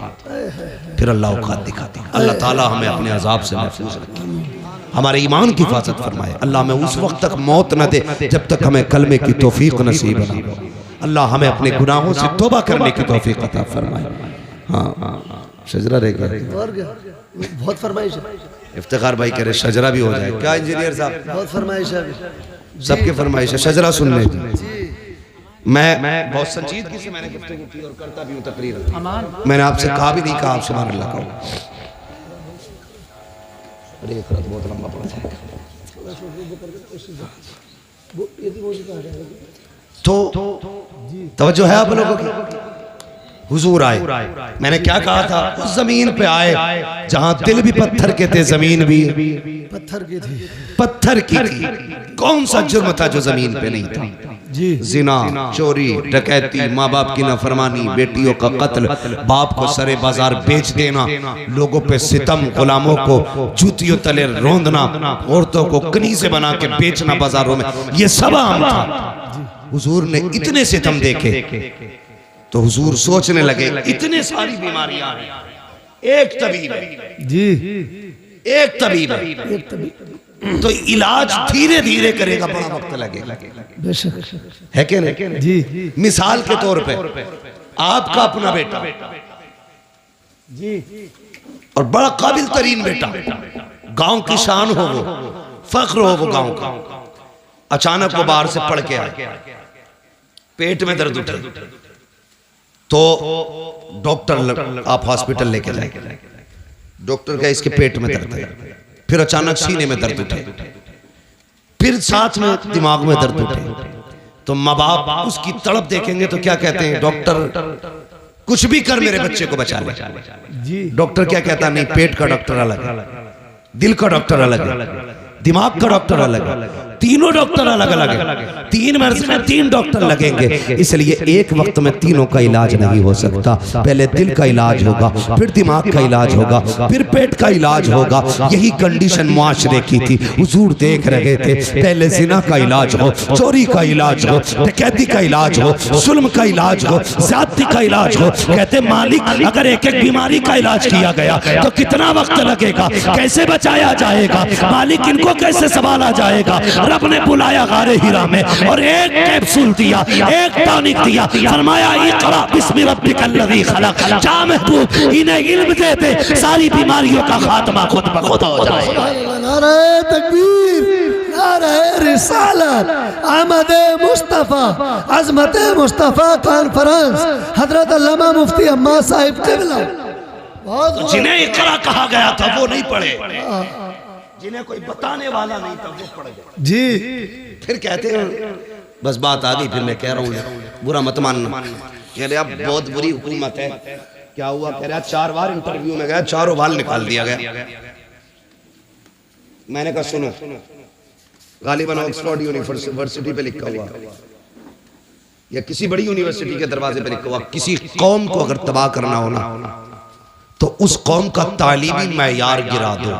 फिर अल्लाह औकात दिखाते। अल्लाह ताला हमें अपने अजाब से महफूज रखे, हमारे ईमान की हिफाजत फरमाए। अल्लाह हमें उस वक्त तक मौत न दे जब तक हमें कलमे की तौफीक नसीब न हो। अल्लाह हमें अपने गुनाहों से तौबा करने की तौफीक अता फरमाए। हाँ शजरा रह गया, और क्या बहुत फरमाइश है। इफ्तिखार भाई कह रहे शजरा भी हो जाए क्या इंजीनियर साहब? बहुत फरमाइश है, सबकी फरमाइश है शजरा सुन ले। मैं बहुत संजीदगी से मैंने गुफ्तगू की और करता भी हूँ तकरीर। मैंने आपसे कहा भी नहीं कहा आप सुभान अल्लाह कहो। अरे ये खराब बहुत लंबा पड़ा था। तो तवज्जो है आप लोगों की? हुजूर आए, मैंने क्या कहा था? उस जमीन पे आए जहां दिल भी पत्थर के थे, जमीन भी पत्थर की थी, पत्थर की थी। कौन सा जुर्म था जो जमीन पे नहीं था? जी जिना, चोरी, डकैती, माँ बाप की नाफरमानी, बेटियों का कत्ल, बाप को सरे बाजार बेच देना, लोगों पे सितम, गुलामों को जूतियों तले रोंदना, औरतों को कनीज़े बना के बेचना बाजारों में, ये सब आम था। हुजूर ने इतने सितम देखे तो हुजूर सोचने लगे इतने सारी बीमारियां हैं, एक तबीब है जी, एक तबीब है, एक तबीब तो इलाज धीरे धीरे करेगा, बड़ा वक्त लगेगा, बेशक है कि नहीं? जी मिसाल के तौर पे आपका अपना बेटा जी और बड़ा काबिल तरीन बेटा, गांव की शान हो वो, फख्र हो वो गांव का, अचानक वो बाहर से पढ़ के आए, पेट में दर्द उठे, तो डॉक्टर आप हॉस्पिटल लेके जाए, डॉक्टर का इसके पेट में दर्द है, फिर अचानक सीने में दर्द उठे, फिर साथ में दिमाग में दर्द उठे, तो माँ बाप उसकी तड़प देखेंगे तो क्या कहते हैं? डॉक्टर कुछ भी कर मेरे बच्चे को बचा ले। जी डॉक्टर क्या कहता? नहीं, पेट का डॉक्टर अलग है, दिल का डॉक्टर अलग है, दिमाग का डॉक्टर अलग है, तीनों डॉक्टर अलग अलग है। 3 मर्ज में 3 डॉक्टर लगेंगे, इसलिए एक वक्त में तीनों का इलाज नहीं हो सकता। पहले दिल का इलाज होगा, फिर दिमाग का इलाज होगा, फिर पेट का इलाज होगा। यही कंडीशन मुआशरे की थी। हुजूर देख रहे थे पहले जिना का इलाज हो, चोरी का इलाज हो, डकैती का इलाज हो, जुल्म का इलाज हो, ज्यादती का इलाज हो। कहते मालिक अगर एक एक बीमारी का इलाज किया गया तो कितना वक्त लगेगा, कैसे बचाया जाएगा मालिक, इनको कैसे संभाला जाएगा। रब ने बुलाया गारे हिरा में और एक कैप्सूल दिया, एक टॉनिक दिया, फरमाया इक़रा बिस्मि रब्बिकल लज़ी खलक़। जा महबूब इन्हें इल्म दे दे, सारी बीमारियों का खात्मा खुद ब खुद हो जाए। नारे तकबीर, इफ्तिखार है रिसालत आमद मुस्तफ़ा अजमत मुस्तफ़ा कॉन्फ्रेंस हजरत अल्लामा मुफ्ती अम्मा साहिब किबला। बहुत जिन्हें इकरा कहा गया था वो नहीं पढ़े, जिन्हें कोई बताने वाला नहीं था वो पढ़ गए। जी फिर कहते हैं बस बात आ गई, फिर मैं कह रहा हूँ बुरा मत मानना। कह रहे अब बहुत बुरी हुकूमत है। क्या हुआ? कह रहा 4 बार इंटरव्यू में गया, चारों बाल निकाल दिया गया। मैंने कहा सुनो, गालिबन ऑक्सफोर्ड यूनिवर्सिटी पे लिखा हुआ या किसी बड़ी यूनिवर्सिटी के दरवाजे पे लिखा हुआ, किसी कौम को अगर तबाह करना हो ना तो उस कौम का तालीमी मैयार गिरा दो।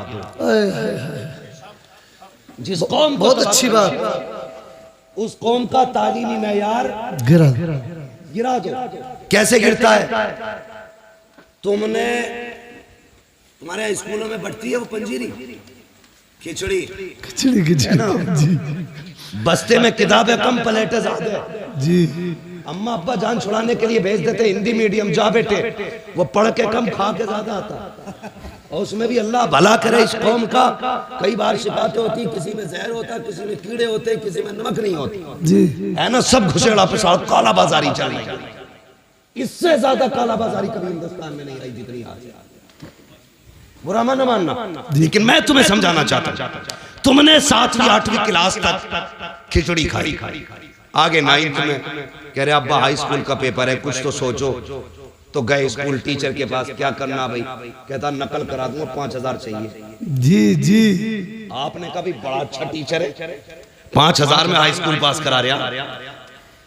जिस कौम, बहुत अच्छी बात, उस कौम का तालीमी मैयार गिरा गिरा दो। कैसे गिरता है? तुमने, तुम्हारे स्कूलों में बढ़ती है वो पंजीरी, खिचड़ी, खिचड़ी खिचड़ी जी बस्ते में किताबें कम प्लेटें ज्यादा। जी अम्मा अब्बा जान छुड़ाने के लिए भेज देते हिंदी मीडियम, जा बेटे, वो पढ़ के कम खा के ज्यादा आता। और उसमें भी अल्लाह भला करे इस कौम का, कई बार शिकायतें होती, किसी में जहर होता, किसी में कीड़े होते, किसी में नमक नहीं होती, जी है ना। सब घुसेड़ा पेशाब, काला बाजारी चल रही। इससे ज्यादा काला बाजारी कभी हिंदुस्तान में नहीं आई जितनी आज। बुरा मन मानना, लेकिन मैं तुम्हें समझाना चाहता हूं, तुमने 7वीं 8वीं क्लास तक खिचड़ी खाई, आगे 9th में कह रहे अब्बा हाई स्कूल का पेपर है, कुछ तो सोचो। तो गए स्कूल टीचर के पास, क्या करना भाई? कहता नकल करा दूंगा, 5000 चाहिए। जी जी आपने कहा भी बड़ा अच्छा टीचर है, 5000 में हाई स्कूल पास करा रहा।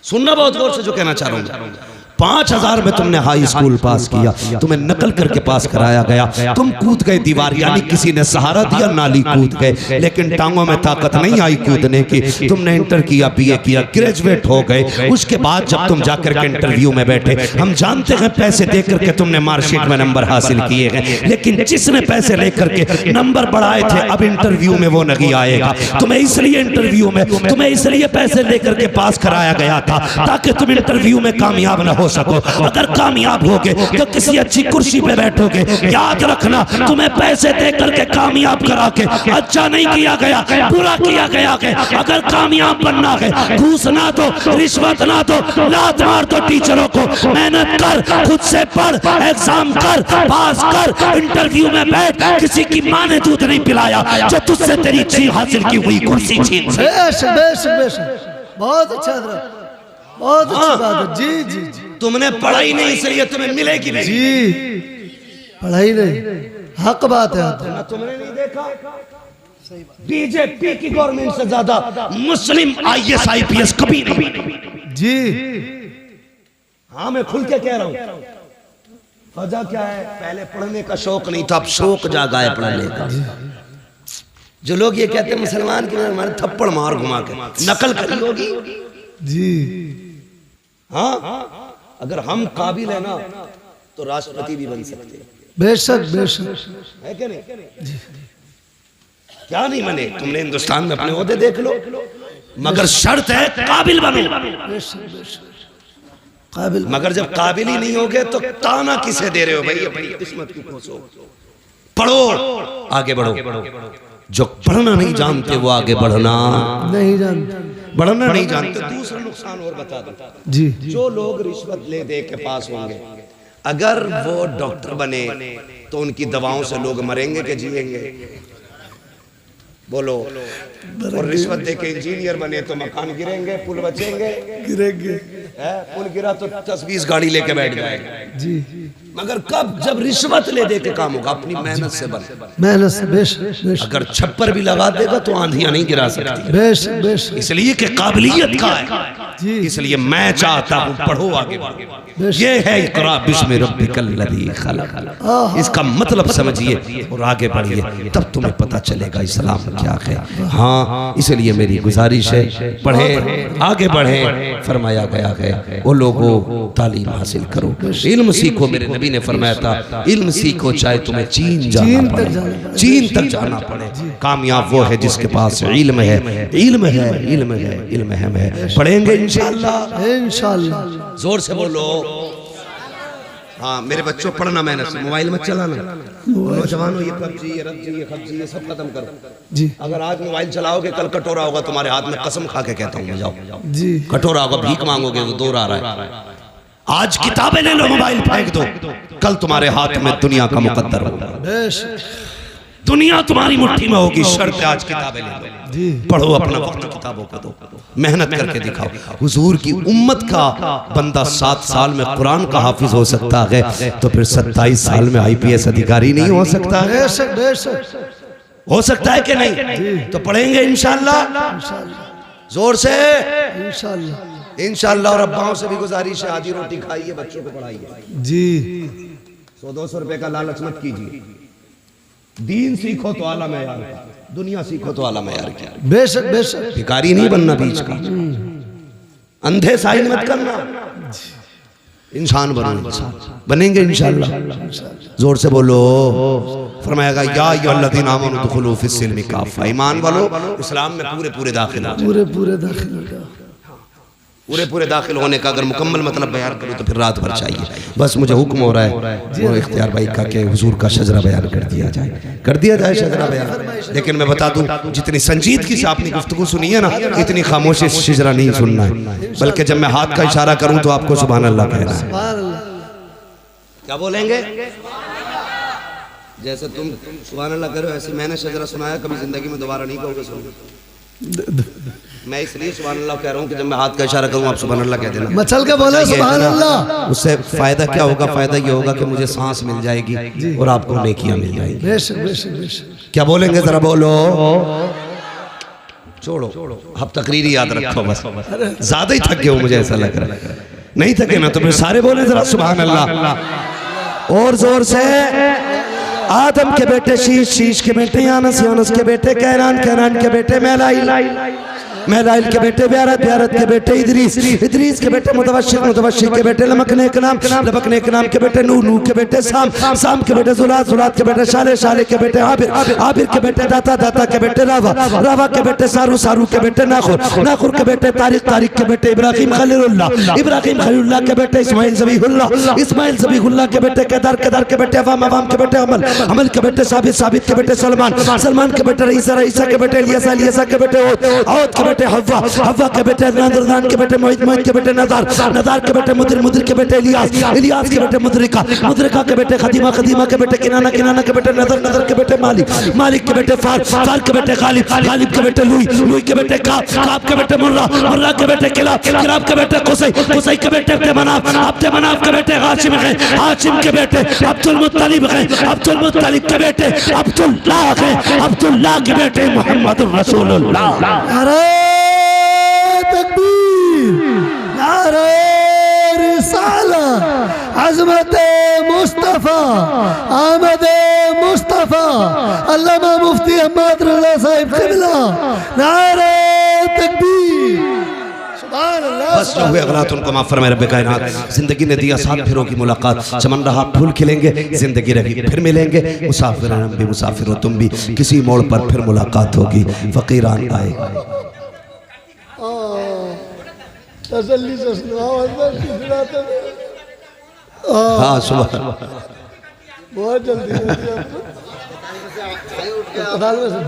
सुनना बहुत गौर से जो कहना चाह रहा हूं, 5000 में तुमने हाई स्कूल पास किया, तुम्हें नकल करके पास कराया गया, तुम कूद गए दीवार, यानी किसी ने सहारा दिया, नाली कूद गए, लेकिन टांगों में ताकत नहीं आई कूदने की। तुमने इंटर किया, बीए किया, ग्रेजुएट हो गए। उसके बाद जब तुम जाकर के इंटरव्यू में बैठे, हम जानते हैं पैसे दे करके तुमने मार्कशीट में नंबर हासिल किए हैं, लेकिन जिसने पैसे लेकर के नंबर बढ़ाए थे, अब इंटरव्यू में वो नहीं आएगा। तुम्हें इसलिए इंटरव्यू में, तुम्हें इसलिए पैसे लेकर के पास कराया गया था ताकि तुम इंटरव्यू में कामयाब न हो सको। अगर कामयाब होगे तो किसी अच्छी कुर्सी पे बैठोगे। याद रखना, तुम्हें पैसे दे करके कामयाब करा के अच्छा नहीं किया गया, बुरा किया गया। अगर कामयाब बनना है, घूस ना दो, रिश्वत ना दो, लात मार दो टीचरों को। मेहनत कर, खुद से पढ़, एग्जाम कर, पास कर, इंटरव्यू में बैठ। किसी की माँ ने दूध नहीं पिलाया जो तुझसे तेरी चीज हासिल की हुई कुर्सी छीन से। बेशक बेशक बेशक, बहुत अच्छा हजरत, बहुत अच्छी बात है। जी जी जी, तुमने पढ़ाई नहीं, इसलिए तुम्हें मिलेगी नहीं। जी पढ़ाई नहीं, हक बात है। तुमने नहीं देखा, बीजेपी की गवर्नमेंट से ज्यादा मुस्लिम IAS IPS कभी नहीं। जी हाँ, मैं खुल के कह रहा हूँ। वजह क्या है? पहले पढ़ने का शौक नहीं था, अब शौक जागा है पढ़ने का। जो लोग ये कहते हैं मुसलमान की हमारे थप्पड़ मार घुमा के नकल करी होगी। जी हाँ, अगर हम काबिल है ना तो राष्ट्रपति भी बन सकते हैं। बेशक बेशक, है क्या नहीं? क्या नहीं बने? तुमने हिंदुस्तान में अपने ओहदे देख लो, मगर शर्त है काबिल बनो। बेशक बेशक काबिल। मगर जब काबिल ही नहीं होगे तो ताना किसे दे रहे हो भाई? अपनी किस्मत की कोसो। पढ़ो, आगे बढ़ो। जो पढ़ना नहीं जानते वो आगे बढ़ना नहीं जानते, बढ़ना नहीं जानते। दूसरा नुकसान और बता दो जी, जो लोग रिश्वत ले दे के पास होंगे, अगर वो डॉक्टर बने तो उनकी दवाओं से लोग मरेंगे कि जिएंगे? बोलो। और रिश्वत दे के इंजीनियर बने तो मकान गिरेंगे, पुल बचेंगे? गिरेंगे। पुल गिरा तो 10-20 गाड़ी लेके बैठ जाएंगे। जी, मगर कब? जब रिश्वत ले दे के काम होगा। अपनी मेहनत से बन, मेहनत से। बेशक बेशक, अगर छप्पर भी लगा देगा तो आंधियां नहीं गिरा सकती। बेशक बेशक, इसलिए कि काबिलियत का है। जी, इसलिए मैं चाहता हूँ पढ़ो, आगे बढ़ो। ये है इक़रा बिस्मि रब्बिकल लज़ी खलक़। इसका मतलब समझिए और आगे बढ़िए, तब तुम्हें पता चलेगा इस्लाम क्या है। हाँ, इसलिए मेरी गुजारिश है, पढ़े, आगे बढ़े। फरमाया गया है वो लोगों तालीम हासिल करो, इल्म सीखो। मेरे नबी ने फरमाया था इल्म सीखो चाहे तुम्हें चीन जाना पड़े, चीन तक जाना पड़े। कामयाब वो है जिसके पास इल्म है, इल्म है, इल्म है, इल्म है। पढ़ेंगे इंशाअल्लाह, इंशाअल्लाह। जोर से बोलो। हाँ मेरे बच्चों पढ़ना मेहनत से, मोबाइल मत चलाना। नौजवानों ये पबजी ये रब्जी ये खब्जी ये सब खत्म करो जी। अगर आज मोबाइल चलाओगे कल कटोरा होगा तुम्हारे हाथ में, कसम खा के कहता हूँ मैं। जाओ जी। कटोरा होगा, भीख मांगोगे वो दौर आ रहा है। आज किताबें ले लो, मोबाइल फेंक दो, कल तुम्हारे हाथ में दुनिया का मुकद्दर होगा। दुनिया तुम्हारी मुट्ठी में होगी, शर्त आज किताबें ले लो, पढ़ो, अपना वक्त किताबों को दो, मेहनत करके दिखाओ। हुजूर की उम्मत का बंदा 7 साल में कुरान का हाफिज हो सकता है, तो फिर 27 साल में IPS अधिकारी नहीं हो सकता है? हो सकता है कि नहीं? तो पढ़ेंगे इंशाअल्लाह, जोर से इंशाअल्लाह। और अब्बाओं से भी गुजारिश है, आधी रोटी खाइए, बच्चों को पढ़ाइए जी। 100-200 रुपए का लालच मत कीजिए। दीन सीखो तो आला मयार का, दुनिया सीखो तो आला मयार की। बेशक बेशक, भिखारी नहीं बनना बीच का, अंधे साइन मत करना, इंसान बनो, इंसान बनेंगे इंशाअल्लाह। जोर से बोलो। फरमाएगा या अय्युहल्लज़ीना आमनू दुखुलू फिस्सिल्मि काफ़ा, ईमान वालो इस्लाम में पूरे पूरे दाखिल हो, पूरे दाखिल हो जाओ। पूरे पूरे दाखिल होने का अगर मुकम्मल मतलब बयान करूँ तो फिर रात भर चाहिए। बस मुझे हुक्म हो रहा है वो इख्तियार भाई का कि हुजूर का शजरा बयान कर दिया जाए शजरा बयान। लेकिन मैं बता दूं, जितनी संजीदगी से आपने गुफ्तगू सुनी है ना, इतनी खामोशी से शजरा नहीं सुनना है, बल्कि जब मैं हाथ का इशारा करूं तो आपको सुभान अल्लाह कहना है। क्या बोलेंगे? जैसे तुम सुभान अल्लाह करो, ऐसे मैंने शजरा सुनाया, कभी जिंदगी में दोबारा नहीं कहोगे सुनो। मैं इसलिए सुभान अल्लाह कह रहा हूँ कि जब मैं हाथ का इशारा करूँ आप सुभान अल्लाह कह देना, मचल के बोले सुभान अल्लाह। उससे फायदा क्या होगा? फायदा ये होगा कि मुझे सांस मिल जाएगी और आपको नेकियां मिल जाएगी। बेशक बेशक बेशक। क्या बोलेंगे जरा बोलो। छोड़ो अब तकरीरी याद रखो, बस ज्यादा ही थक गए हो मुझे ऐसा लग रहा है। नहीं थके ना तो फिर सारे बोले जरा सुभान अल्लाह और जोर से। आदम के बेटे शीश, शीश के बेटे यानस, यानस के बेटे कैनान, कैनान के बेटे मैलाइल, मैलाइल के बेटे ब्यारत, ब्यारत के बेटे इदरीस, इदरीस के बेटे मुतवश्शिर, मुतवश्शिर के बेटे लमकने के नाम, लमकने के नाम के बेटे नूह, नूह के बेटे साम, साम के बेटे जुलात, जुलात के बेटे शाले, शाले के बेटे आबिर, आबिर के बेटे दाता, दाता के बेटे रावा, रावा के बेटे सारू, सारू के बेटे नाखुर, नाखुर के बेटे तारिक, तारिक के बेटे इब्राहिम खलीलुल्लाह, इब्राहिम खलीलुल्लाह के बेटे इस्माइल ज़बीहुल्लाह, इस्माइल ज़बीहुल्लाह के बेटे केदार, केदार के बेटे अवाम, अवाम के बेटे अमल, अमल के बेटे साबित, साबित के बेटे सलमान, सलमान के बेटे रईसा, रईसा के बेटे इलियासा, इलियासा के बेटे औद के हव्वा, हव्वा के बेटे अदनान, अदनान के बेटे मोहित, मोहित के बेटे नज़ार, नज़ार के बेटे मुदिर, मुदिर के बेटे इलियास, इलियास के बेटे मुदरिका, मुदरिका के बेटे खदीमा, खदीमा के बेटे किनाना, किनाना के बेटे नज़र, नज़र के बेटे मालिक, मालिक के बेटे फार, फार के बेटे गालिब, गालिब के बेटे लुई, लुई के बेटे काब, काब के बेटे मुर्रा, मुर्रा के बेटे किलाब, किलाब के बेटे कुसै, कुसै के बेटे अब्दे मनाफ, अब्दे मनाफ के बेटे हाशिम है, हाशिम के बेटे अब्दुल मुत्तलिब है, अब्दुल मुत्तलिब के बेटे अब्दुल्लाह है, अब्दुल्लाह के बेटे मोहम्मद रसूलुल्लाह। नारे रिसाला, अज़मत मुस्तफ़ा, आमद मुस्तफ़ा, अल्लामा मुफ्ती अहमद रज़ा साहिब क़िबला, नारे तकबीर, सुभान अल्लाह। बस जो हुए अगलात उनको माफ फरमाए रब्बे कायनात। जिंदगी ने दिया 7 फेरों की मुलाकात, चमन रहा फूल खिलेंगे, जिंदगी रही फिर मिलेंगे, मुसाफिर हम भी मुसाफिर हो तुम भी, किसी मोड़ पर फिर मुलाकात होगी, फकीरान आए। तसल्ली से सुनाओ, हाँ सुबह बहुत जल्दी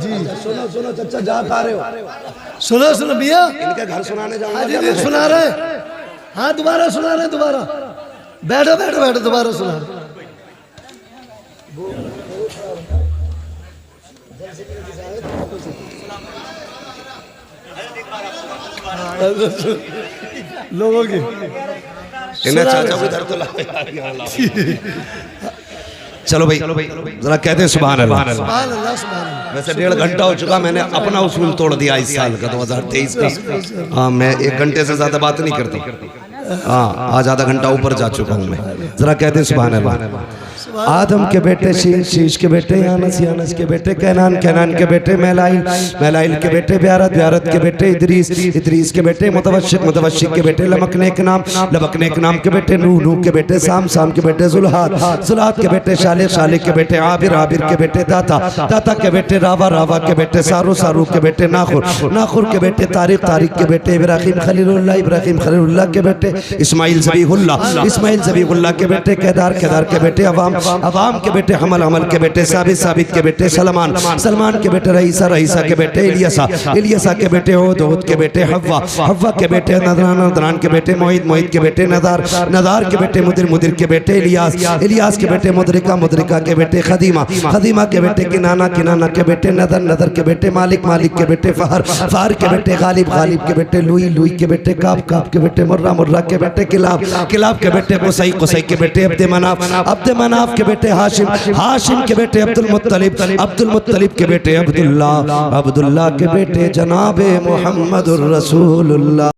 जी। सुनो सुनो चाचा जा पा रहे हो, सुनो सुनो भैया, इनके घर सुनाने जाऊंगा। हाँ जी सुना रहे, हाँ दोबारा सुना रहे, दोबारा बैठो बैठो बैठो, दोबारा सुना रहे। लोगों की चाचा को इधर तो चलो भाई जरा कहते हैं सुभान अल्लाह। सुभान अल्लाह, सुभान अल्लाह। वैसे 1.5 घंटा हो चुका, मैंने अपना उसूल तोड़ दिया इस साल का 2023 का। हाँ मैं 1 घंटे से ज्यादा बात नहीं करता, हाँ आज आधा घंटा ऊपर जा चुका हूँ मैं। जरा कहते हैं सुभान अल्लाह। आदम के बेटे शीश, शीश के बेटे यानस, यानस के बेटे कैनान, कैनान के बेटे मैलाइल, मैलाइल के बेटे ब्यारत, ब्यारत के बेटे इदरीस, इदरीस के बेटे मुतवशिक, मुतवशिक के बेटे लमकनेक नाम, लमकनेक नाम के बेटे नूह, नूह के बेटे साम, साम के बेटे जुल्हाद, जुल्हाद के बेटे शालिक, शालिक के बेटे आबिर, आबिर के बेटे दाता, दाता के बेटे रावा, रावा के बेटे सारू, सारू के बेटे नाखुर, नाखुर के बेटे तारिक, तारिक के बेटे इब्राहिम खलीलुल्लाह, इब्राहिम खलीलुल्लाह के बेटे इस्माइल ज़बीहुल्लाह, इस्माइल ज़बीहुल्लाह के बेटे केदार, केदार के बेटे अवाम, अवाम के बेटे हमल, हमल के बेटे साबित, साबित के बेटे सलमान, सलमान के बेटे रईसा, रईसा के बेटे इलियसा, इलियसा के बेटे ओद, ओद के बेटे हव्वा, हव्वा के बेटे नदरान, नदरान के बेटे मोहित, मोहित के बेटे नदार, नदार के बेटे मुदिर, मुदिर के बेटे इलियास, इलियास के बेटे मुदरिका, मुदरिका के बेटे खदीमा, खदीमा के बेटे किनाना, किनाना के बेटे नदर, नदर के बेटे मालिक, मालिक के बेटे फहर, फहर के बेटे गालिब, गालिब के बेटे लुई, लुई के बेटे काब, काब के बेटे मुर्रा, मुर्रा के बेटे किलाब, किलाब के बेटे कुसई, कुसई के बेटे अब्द मनाफ, अब्द मनाफ के बेटे हाशिम, हाशिम के बेटे अब्दुल मुत्तलिब, अब्दुल मुत्तलिब के बेटे अब्दुल्लाह, अब्दुल्लाह के बेटे जनाबे मुहम्मदुर रसूलुल्लाह।